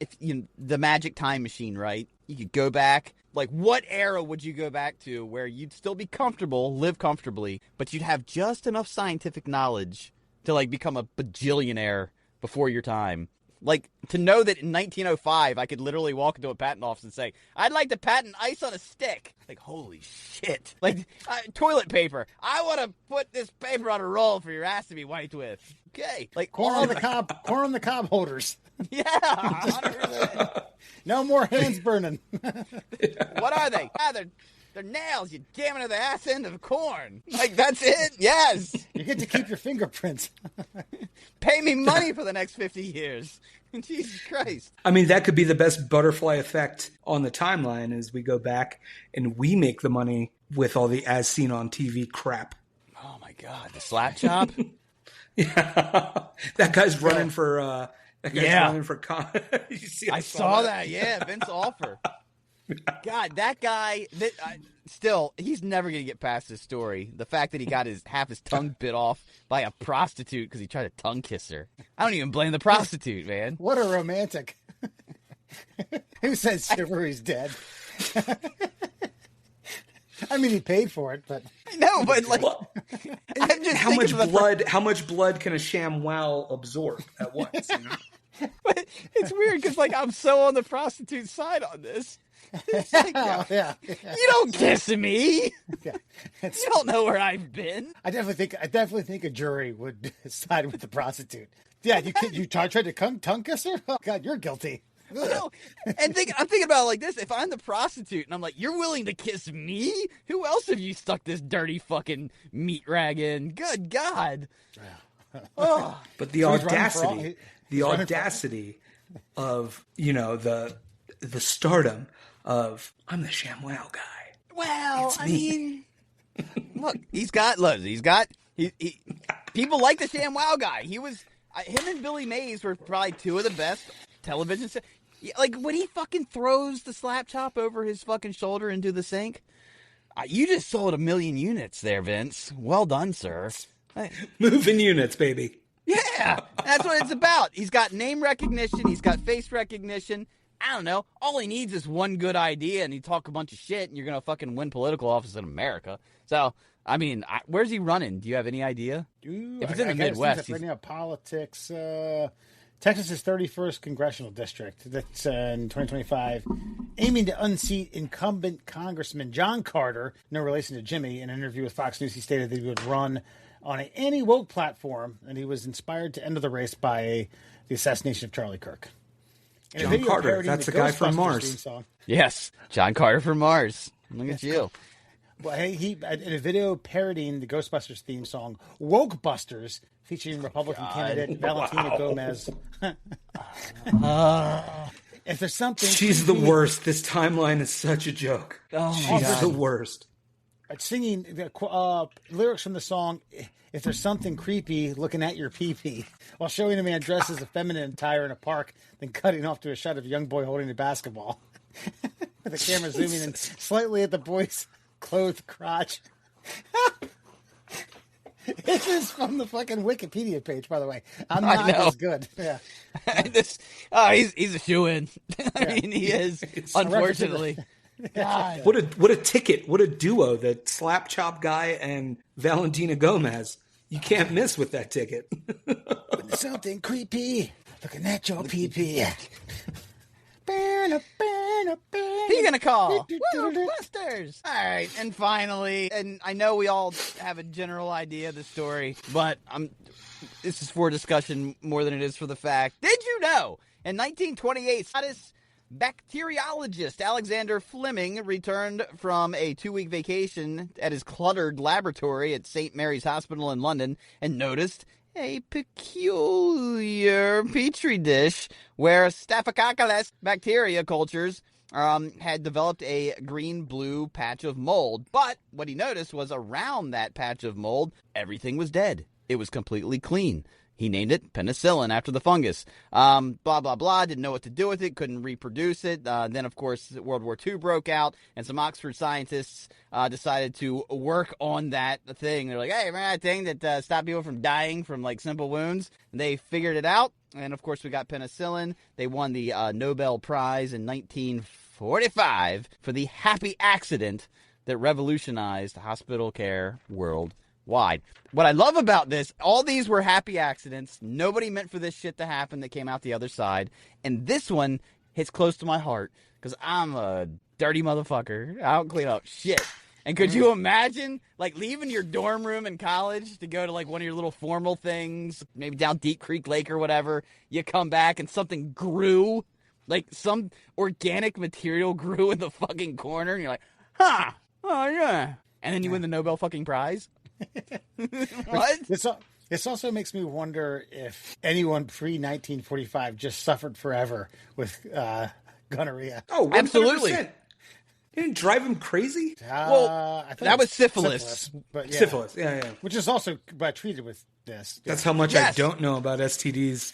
if the magic time machine, right? You could go back. Like, what era would you go back to where you'd still be comfortable, live comfortably, but you'd have just enough scientific knowledge to, like, become a bajillionaire before your time? Like, to know that in 1905, I could literally walk into a patent office and say, I'd like to patent ice on a stick. Like, holy shit. Like, toilet paper. I want to put this paper on a roll for your ass to be wiped with. Okay. Like, corn on the cob holders. Yeah, 100%. No more hands burning. What are they? They're nails. You jam into the ass end of the corn. Like, that's it? Yes. You get to keep your fingerprints. Pay me money for the next 50 years. Jesus Christ. I mean, that could be the best butterfly effect on the timeline as we go back and we make the money with all the as seen on TV crap. Oh, my God. The slap chop? Yeah. That guy's running for... running for I saw that. Yeah, Vince Offer. God, that guy, still, he's never going to get past this story. The fact that he got half his tongue bit off by a prostitute because he tried to tongue kiss her. I don't even blame the prostitute, man. What a romantic. Who says chivalry's dead? I mean, he paid for it, but... No, but, like... I'm just how much blood can a ShamWow absorb at once, you know? But it's weird because, like, I'm so on the prostitute's side on this. It's like, yeah. You don't kiss me. Yeah, you don't know where I've been. I definitely think a jury would side with the prostitute. Yeah, you tried to tongue kiss her? Oh God, you're guilty. No, and I'm thinking about it like this. If I'm the prostitute and I'm like, you're willing to kiss me? Who else have you stuck this dirty fucking meat rag in? Good God. Oh. But the audacity of, the stardom of, I'm the ShamWow guy. Well, I mean, look, people like the ShamWow guy. He was, him and Billy Mays were probably two of the best television. Yeah, like when he fucking throws the slap chop over his fucking shoulder into the sink. You just sold 1 million units there, Vince. Well done, sir. Moving units, baby. Yeah, that's what it's about. He's got name recognition. He's got face recognition. I don't know. All he needs is one good idea, and he talk a bunch of shit, and you're going to fucking win political office in America. So, I mean, where's he running? Do you have any idea? If it's in the Midwest. He's right now, politics. Texas's 31st congressional district. That's in 2025, aiming to unseat incumbent Congressman John Carter, no relation to Jimmy. In an interview with Fox News, he stated that he would run on an anti-woke platform, and he was inspired to enter the race by the assassination of Charlie Kirk. John Carter, that's the guy from Mars. Yes, John Carter from Mars. Look at you. Well, hey, he in a video parodying the Ghostbusters theme song "Woke Busters," featuring Republican candidate Valentina Gomez. If there's something, she's the worst. This timeline is such a joke. Oh, she's the worst. Singing lyrics from the song, "If there's something creepy looking at your pee-pee," while showing a man dressed as a feminine attire in a park, then cutting off to a shot of a young boy holding a basketball, with the camera zooming in slightly at the boy's clothed crotch. This is from the fucking Wikipedia page, by the way. I'm not as good. Yeah. He's a shoo-in. I mean, he is, unfortunately. God. What a ticket. What a duo, the Slap Chop guy and Valentina Gomez. You can't miss with that ticket. Something creepy looking at your pee-pee. Who you gonna call? Woo, Busters! All right, and finally, and I know we all have a general idea of the story, but this is for discussion more than it is for the fact. Did you know, in 1928, Scottish bacteriologist Alexander Fleming returned from a 2-week vacation at his cluttered laboratory at St. Mary's Hospital in London and noticed a peculiar petri dish where Staphylococcus bacteria cultures had developed a green-blue patch of mold. But what he noticed was around that patch of mold, everything was dead. It was completely clean. He named it penicillin after the fungus. Blah, blah, blah. Didn't know what to do with it. Couldn't reproduce it. Then, of course, World War II broke out, and some Oxford scientists decided to work on that thing. They're like, hey, remember that thing that stopped people from dying from, like, simple wounds? And they figured it out. And, of course, we got penicillin. They won the Nobel Prize in 1945 for the happy accident that revolutionized hospital care worldwide. What I love about this, all these were happy accidents. Nobody meant for this shit to happen that came out the other side. And this one hits close to my heart because I'm a dirty motherfucker. I don't clean up shit. And could you imagine, like, leaving your dorm room in college to go to, like, one of your little formal things, maybe down Deep Creek Lake or whatever. You come back and something grew, like some organic material grew in the fucking corner. And you're like, huh, oh, yeah. And then you win the Nobel fucking Prize. What? This also makes me wonder if anyone pre-1945 just suffered forever with gonorrhea. Oh, 100%. Absolutely. Didn't it drive him crazy? Well, that was syphilis. But yeah. Syphilis, yeah. Which is also treated with this. That's how much I don't know about STDs.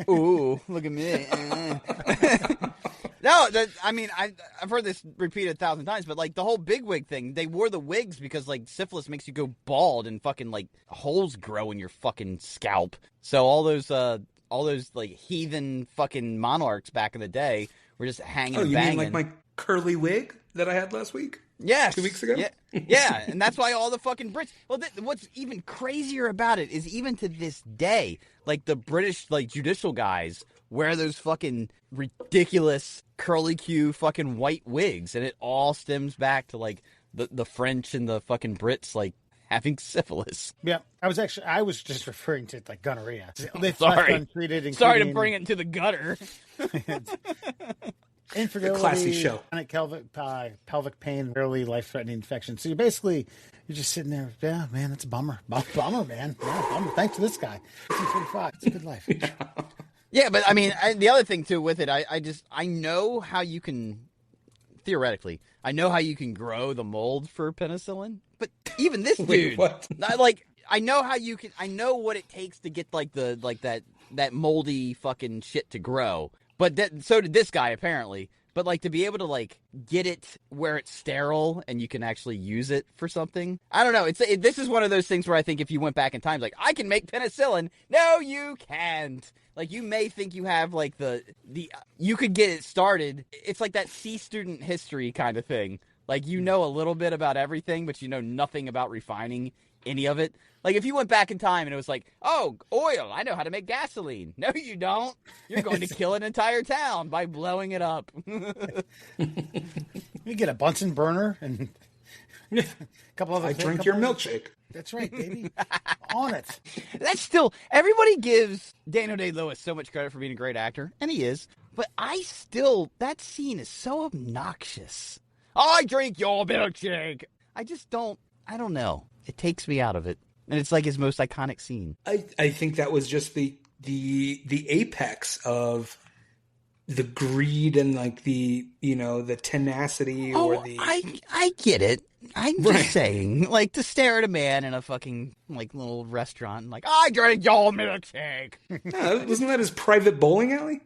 Ooh, look at me. No, I mean, I've heard this repeated 1,000 times, but, like, the whole bigwig thing, they wore the wigs because, like, syphilis makes you go bald and fucking, like, holes grow in your fucking scalp. So all those, like, heathen fucking monarchs back in the day were just hanging and banging. Oh, you mean like my curly wig that I had last week? Yes. 2 weeks ago? Yeah, and that's why all the fucking Brits... Well, what's even crazier about it is even to this day, like, the British, like, judicial guys wear those fucking ridiculous curly-Q fucking white wigs, and it all stems back to, like, the French and the fucking Brits, like, having syphilis. Yeah, I was just referring to, like, gonorrhea. Sorry. Untreated, Sorry to bring it into the gutter. Infertility, classy show. Pelvic pain, early life-threatening infection. So you're just sitting there. Yeah, man, that's a bummer. Bummer, man. Yeah, bummer. Thanks to this guy. 1945. It's a good life. Yeah, but I mean, the other thing too with it, I know how you can, theoretically, I know how you can grow the mold for penicillin. But even this dude, what? I know how you can. I know what it takes to get that moldy fucking shit to grow. But so did this guy, apparently. But, like, to be able to, like, get it where it's sterile and you can actually use it for something. I don't know. This is one of those things where I think if you went back in time, like, I can make penicillin. No, you can't. Like, you may think you have, like, you could get it started. It's like that C student history kind of thing. Like, you know a little bit about everything, but you know nothing about refining any of it. Like, if you went back in time and it was like, oh, oil, I know how to make gasoline. No, you don't. You're going to kill an entire town by blowing it up. You get a Bunsen burner and a couple other things. Drink your milkshake. That's right, baby. On it. That's still, everybody gives Daniel Day-Lewis so much credit for being a great actor, and he is. But that scene is so obnoxious. I drink your milkshake. I don't know. It takes me out of it. And it's like his most iconic scene. I think that was just the apex of the greed and like the tenacity I get it. I'm just saying, like, to stare at a man in a fucking like little restaurant and like, I drink your milkshake. Wasn't that his private bowling alley?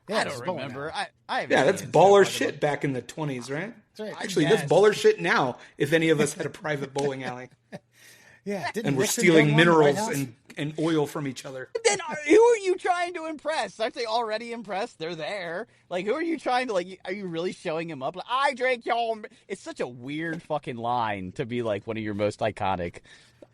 Yeah, I don't remember. That's baller shit back in the 20s, right? That's right. Actually, that's baller shit now. If any of us had a private bowling alley. Yeah, and we're stealing minerals and oil from each other. Then who are you trying to impress? Aren't they already impressed? They're there. Like, who are you trying to, like, are you really showing him up? Like, I drink your... It's such a weird fucking line to be, like, one of your most iconic,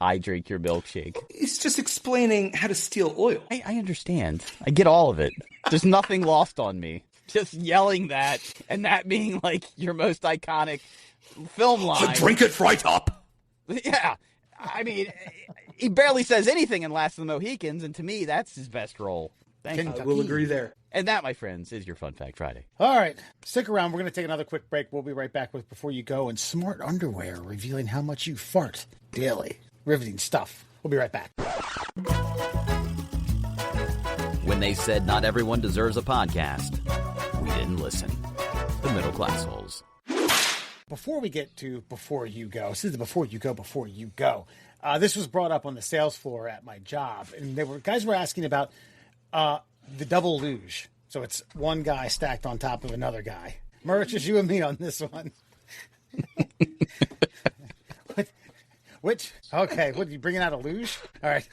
I drink your milkshake. He's just explaining how to steal oil. I understand. I get all of it. There's nothing lost on me. Just yelling that, and that being, like, your most iconic film line. I drink it right up. Yeah. I mean, he barely says anything in Last of the Mohicans, and to me, that's his best role. I will agree there. And that, my friends, is your Fun Fact Friday. All right. Stick around. We're going to take another quick break. We'll be right back with Before You Go and smart underwear revealing how much you fart daily. Riveting stuff. We'll be right back. When they said not everyone deserves a podcast, we didn't listen. The Middle Class Holes. Before we get to Before You Go, this is the Before You Go. This was brought up on the sales floor at my job, and guys were asking about the double luge. So it's one guy stacked on top of another guy. Murr, it's just you and me on this one. Which? Okay, what, are you bringing out a luge? All right.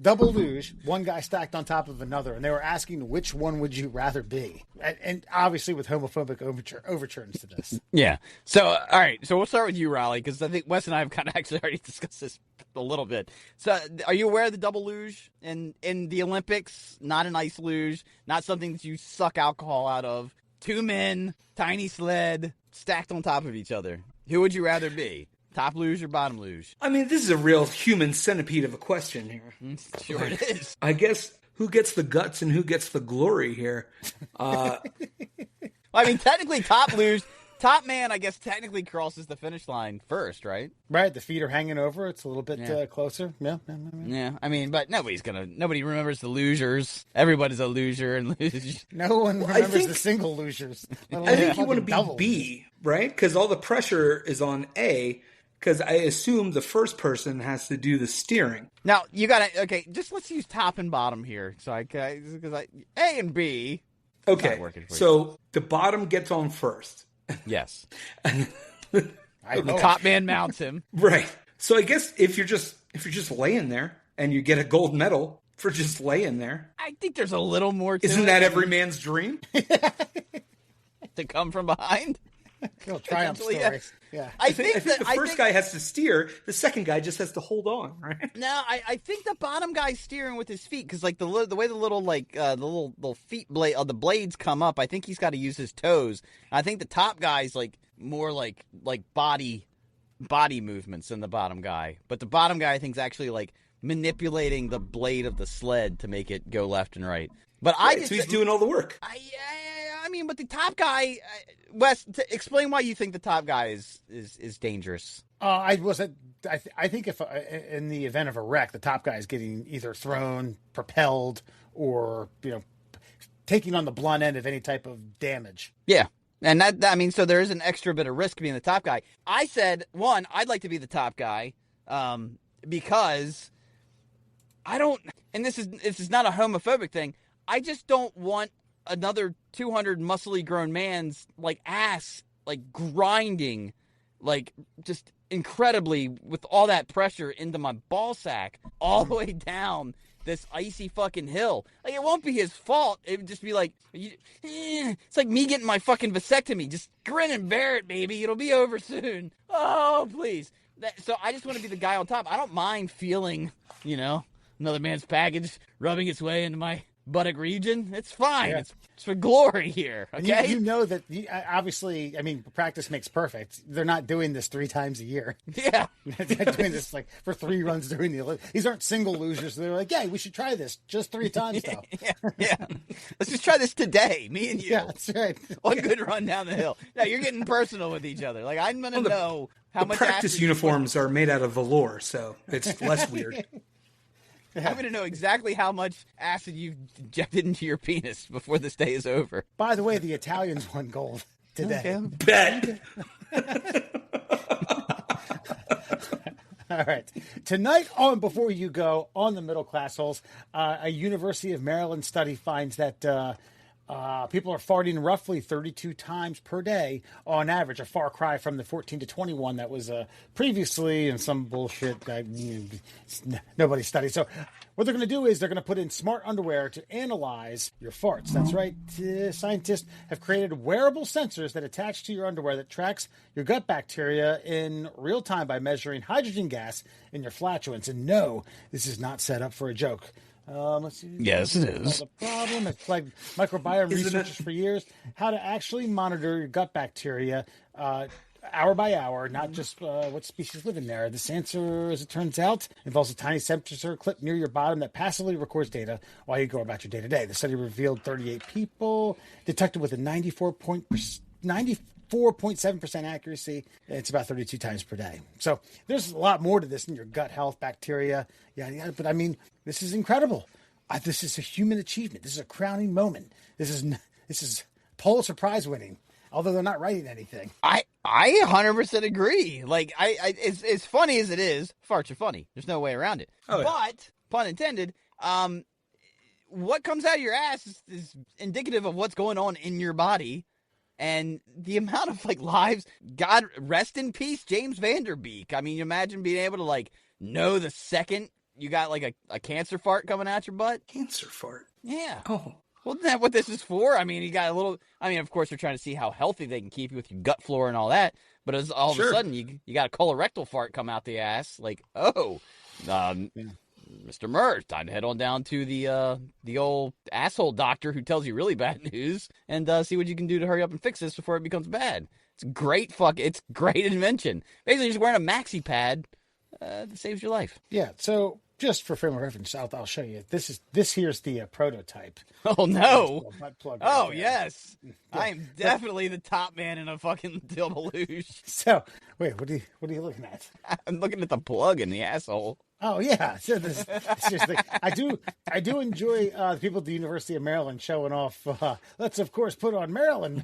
Double luge, one guy stacked on top of another, and they were asking which one would you rather be, and obviously with homophobic overtones to this. Yeah. So, all right. So we'll start with you, Rollie, because I think Wes and I have kind of actually already discussed this a little bit. So, are you aware of the double luge in the Olympics? Not an ice luge, not something that you suck alcohol out of. Two men, tiny sled, stacked on top of each other. Who would you rather be? Top luge or bottom luge? I mean, this is a real human centipede of a question here. Sure it is. I guess who gets the guts and who gets the glory here? I mean, technically, top man, I guess, technically crosses the finish line first, right? Right, the feet are hanging over. It's a little bit closer. Yeah. I mean, but nobody remembers the losers. Everybody's a loser and luge. No one remembers the single losers. I think you want to be B, right? Because all the pressure is on A. Because I assume the first person has to do the steering. Now, you gotta, okay, just let's use top and bottom here. So A and B. Okay, so the bottom gets on first. Yes. The top man mounts him. Right. So I guess if you're just laying there and you get a gold medal for just laying there. I think there's a little more to Isn't that every man's dream? To come from behind? Little triumph story. Yes. Yeah. I think the first guy has to steer. The second guy just has to hold on, right? No, I think the bottom guy's steering with his feet because, like, the way the little the little feet blade the blades come up. I think he's got to use his toes. I think the top guy's like more like body movements than the bottom guy. But the bottom guy, I think, is actually like manipulating the blade of the sled to make it go left and right. But so he's doing all the work. I mean, but the top guy, Wes, explain why you think the top guy is dangerous. I think if in the event of a wreck, the top guy is getting either thrown, propelled, or taking on the blunt end of any type of damage. Yeah, and so there is an extra bit of risk being the top guy. I said I'd like to be the top guy, because I don't, and this is not a homophobic thing. I just don't want another 200 muscly grown man's like ass like grinding, like just incredibly with all that pressure into my ball sack all the way down this icy fucking hill. Like, it won't be his fault. It would just be like, it's like me getting my fucking vasectomy. Just grin and bear it, baby. It'll be over soon. Oh, please. So I just want to be the guy on top. I don't mind feeling, another man's package rubbing its way into my buttock region. It's fine. Yeah. It's for glory here. Okay. And you know that obviously, practice makes perfect. They're not doing this 3 times a year. Yeah. They're doing this like for 3 runs during the Olympics. These aren't single losers. They're like, yeah, we should try this just 3 times though. Yeah. Let's just try this today, me and you. Yeah, that's right. One good run down the hill. Now you're getting personal with each other. Like, I'm gonna know how much practice acid uniforms are made out of velour, so it's less weird. I'm going to know exactly how much acid you've injected into your penis before this day is over. By the way, the Italians won gold today. Okay. Bet. All right. Tonight on Before You Go, on the middle class holes, a University of Maryland study finds that people are farting roughly 32 times per day on average, a far cry from the 14 to 21 that was previously in some bullshit that nobody studied. So what they're going to do is they're going to put in smart underwear to analyze your farts. That's right. Scientists have created wearable sensors that attach to your underwear that tracks your gut bacteria in real time by measuring hydrogen gas in your flatulence. And no, this is not set up for a joke. Let's see. Yes, it is. The problem. It's flagged microbiome researchers for years how to actually monitor your gut bacteria hour by hour, not just what species live in there. This answer, as it turns out, involves a tiny sensor clip near your bottom that passively records data while you go about your day-to-day. The study revealed 38 people detected with a 94.7% accuracy. It's about 32 times per day. So there's a lot more to this in your gut health, bacteria. Yeah. But this is incredible. This is a human achievement. This is a crowning moment. This is Pulitzer Prize winning, although they're not writing anything. I 100% agree. Like, it's as funny as it is, farts are funny. There's no way around it. Oh, yeah. But, pun intended, what comes out of your ass is indicative of what's going on in your body. And the amount of lives, God rest in peace, James Vanderbeek. I mean, imagine being able to know the second you got a cancer fart coming out your butt. Cancer fart. Yeah. Oh. Well, isn't that what this is for? I mean, you got of course they're trying to see how healthy they can keep you with your gut flora and all that. But as all of a sudden you got a colorectal fart come out the ass, Mr. Murr, time to head on down to the old asshole doctor who tells you really bad news and see what you can do to hurry up and fix this before it becomes bad. It's great it's great invention. Basically, just wearing a maxi pad that saves your life. Yeah. So just for frame of reference, I'll show you. This here's the prototype. Oh no! Butt plug Oh right yes, I am definitely the top man in a fucking deluge. So wait, what are you looking at? I'm looking at the plug in the asshole. Oh yeah, so seriously, I do enjoy the people at the University of Maryland showing off. Let's of course put on Maryland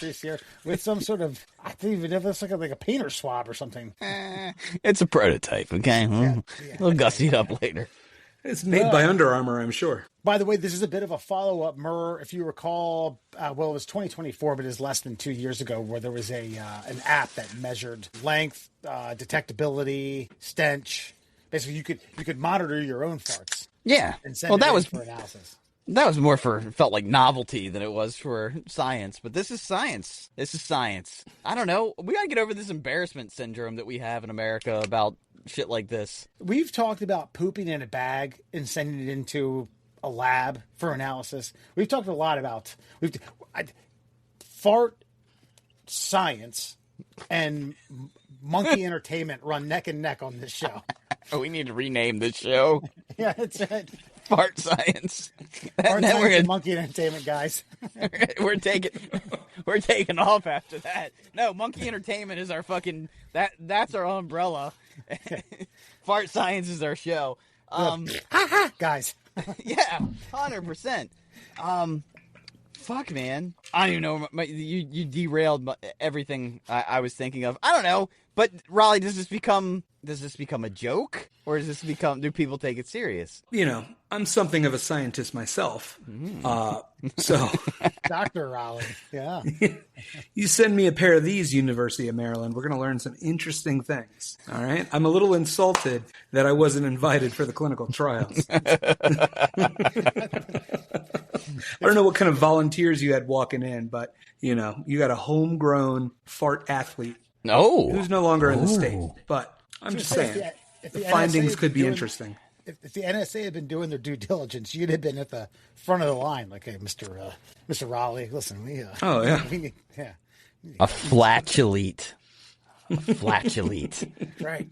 piece here with some sort of, I don't even know if it's like a painter swab or something. It's a prototype, okay? We'll gussy it up later. It's made by Under Armour, I'm sure. By the way, this is a bit of a follow-up, Murr. If you recall, it was 2024, but it's less than 2 years ago, where there was an app that measured length, detectability, stench. Basically, you could monitor your own farts. Yeah. And send it for analysis. That was more felt like novelty than it was for science. But this is science. I don't know. We got to get over this embarrassment syndrome that we have in America about shit like this. We've talked about pooping in a bag and sending it into a lab for analysis. We've talked a lot about fart science and monkey entertainment run neck and neck on this show. We need to rename this show. Yeah, that's right. Fart science. Fart science and monkey entertainment, guys. we're taking off after that. No, monkey entertainment is our fucking that's our umbrella. Fart science is our show. Guys. Yeah, 100%. Fuck, man. I don't even know. You derailed everything I was thinking of. I don't know. But Rollie, does this become does this become a joke, or does this do people take it serious? You know, I'm something of a scientist myself. So Dr. Rollie. Yeah. You send me a pair of these, University of Maryland, we're going to learn some interesting things. All right. I'm a little insulted that I wasn't invited for the clinical trials. I don't know what kind of volunteers you had walking in, but, you know, you got a homegrown fart athlete. Who's no longer in the state. But I'm just saying, the findings could be interesting. If the NSA had been doing their due diligence, you'd have been at the front of the line. Like, hey, Mr. Rollie, listen, yeah. A flatulete. Right.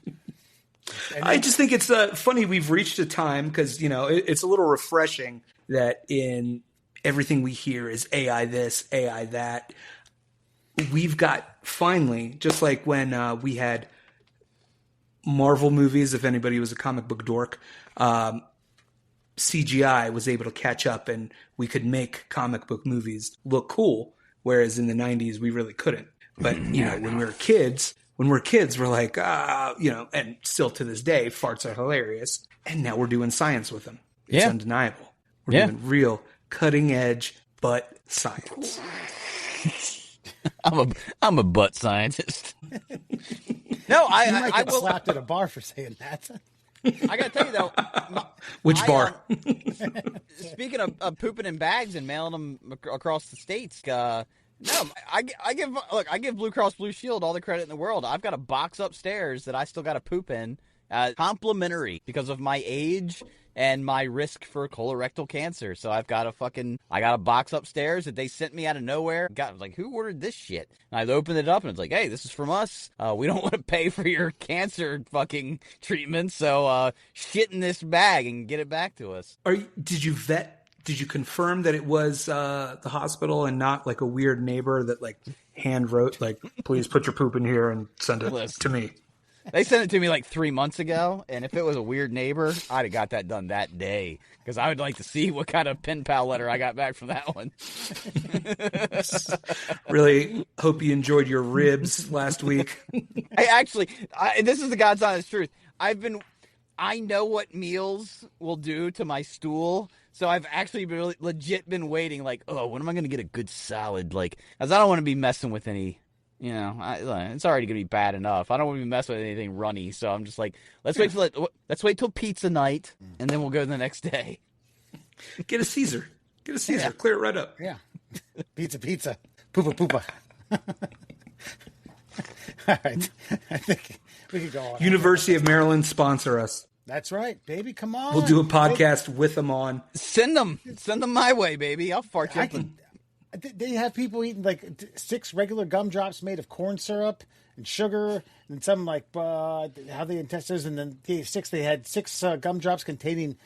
I just think it's funny we've reached a time because, you know, it's a little refreshing that in everything we hear is AI this, AI that. We've got finally, just like when we had Marvel movies, if anybody was a comic book dork, CGI was able to catch up and we could make comic book movies look cool, whereas in the 90s we really couldn't. But, you know, when we were kids, we're like, you know, and still to this day, farts are hilarious. And now we're doing science with them. It's undeniable. We're doing real cutting edge butt science. I'm a butt scientist. No, I I get will slapped at a bar for saying that. I gotta tell you though, which bar? Speaking of pooping in bags and mailing them across the states, no, I give Blue Cross Blue Shield all the credit in the world. I've got a box upstairs that I still got to poop in, complimentary because of my age and my risk for colorectal cancer. So I got a box upstairs that they sent me out of nowhere. I was like, who ordered this shit? And I opened it up and it's like, hey, this is from us. We don't want to pay for your cancer fucking treatment. So shit in this bag and get it back to us. Did you vet? Did you confirm that it was the hospital and not like a weird neighbor that like hand wrote like, please put your poop in here and send it to me? They sent it to me like 3 months ago, and if it was a weird neighbor, I'd have got that done that day, because I would like to see what kind of pen pal letter I got back from that one. Really hope you enjoyed your ribs last week. This is the God's honest truth. I know what meals will do to my stool, so I've actually really legit been waiting, like, when am I going to get a good salad? Like, as I don't want to be messing with any... You know, it's already gonna be bad enough. I don't want to be messing with anything runny, so I'm just like, let's wait till pizza night, and then we'll go the next day. Get a Caesar, clear it right up. Yeah, pizza, poopa. All right, I think we could go on. University of Maryland sponsor us. That's right, baby. Come on, we'll do a podcast with them on. Send them my way, baby. I'll fart you up. They have people eating like 6 regular gumdrops made of corn syrup and sugar, and some like how they test those. And then they had 6 gumdrops containing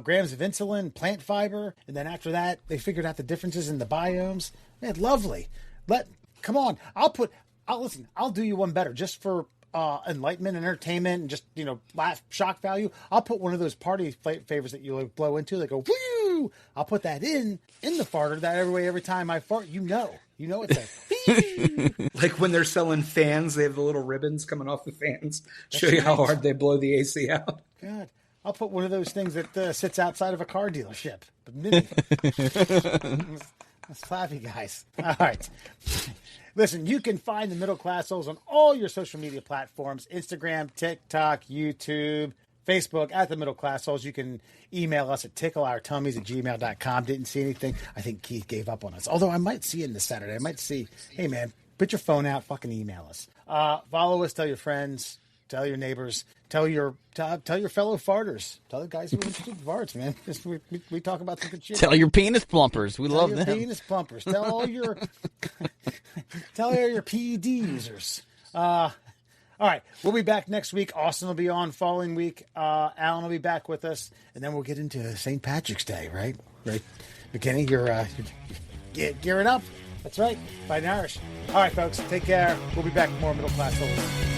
grams of insulin, plant fiber, and then after that they figured out the differences in the biomes. Man, lovely. Come on, I'll do you one better just for enlightenment and entertainment and just, you know, laugh, shock value. I'll put one of those party favors that you like blow into. They go, woo! I'll put that in the farter. That every time I fart, you know it's a like when they're selling fans, they have the little ribbons coming off the fans. Show you how hard they blow the AC out. God, I'll put one of those things that sits outside of a car dealership. That's clappy, guys. All right. Listen, you can find the Middle Class Souls on all your social media platforms: Instagram, TikTok, YouTube, Facebook, at the Middle Class Souls. You can email us at tickleourtummies@gmail.com. Didn't see anything. I think Keith gave up on us. Although I might see it this Saturday. I might see, hey, man, put your phone out, fucking email us. Follow us, tell your friends, tell your neighbors, tell your fellow farters. Tell the guys who are interested in farts, man. We talk about some good shit. Tell your penis plumpers. We love them. Penis plumpers. Tell all your PED users. All right, we'll be back next week. Austin will be on following week. Alan will be back with us, and then we'll get into St. Patrick's Day, right? Right, McKinney, you're gearing up. That's right, fighting Irish. All right, folks, take care. We'll be back with more Middle Class Souls.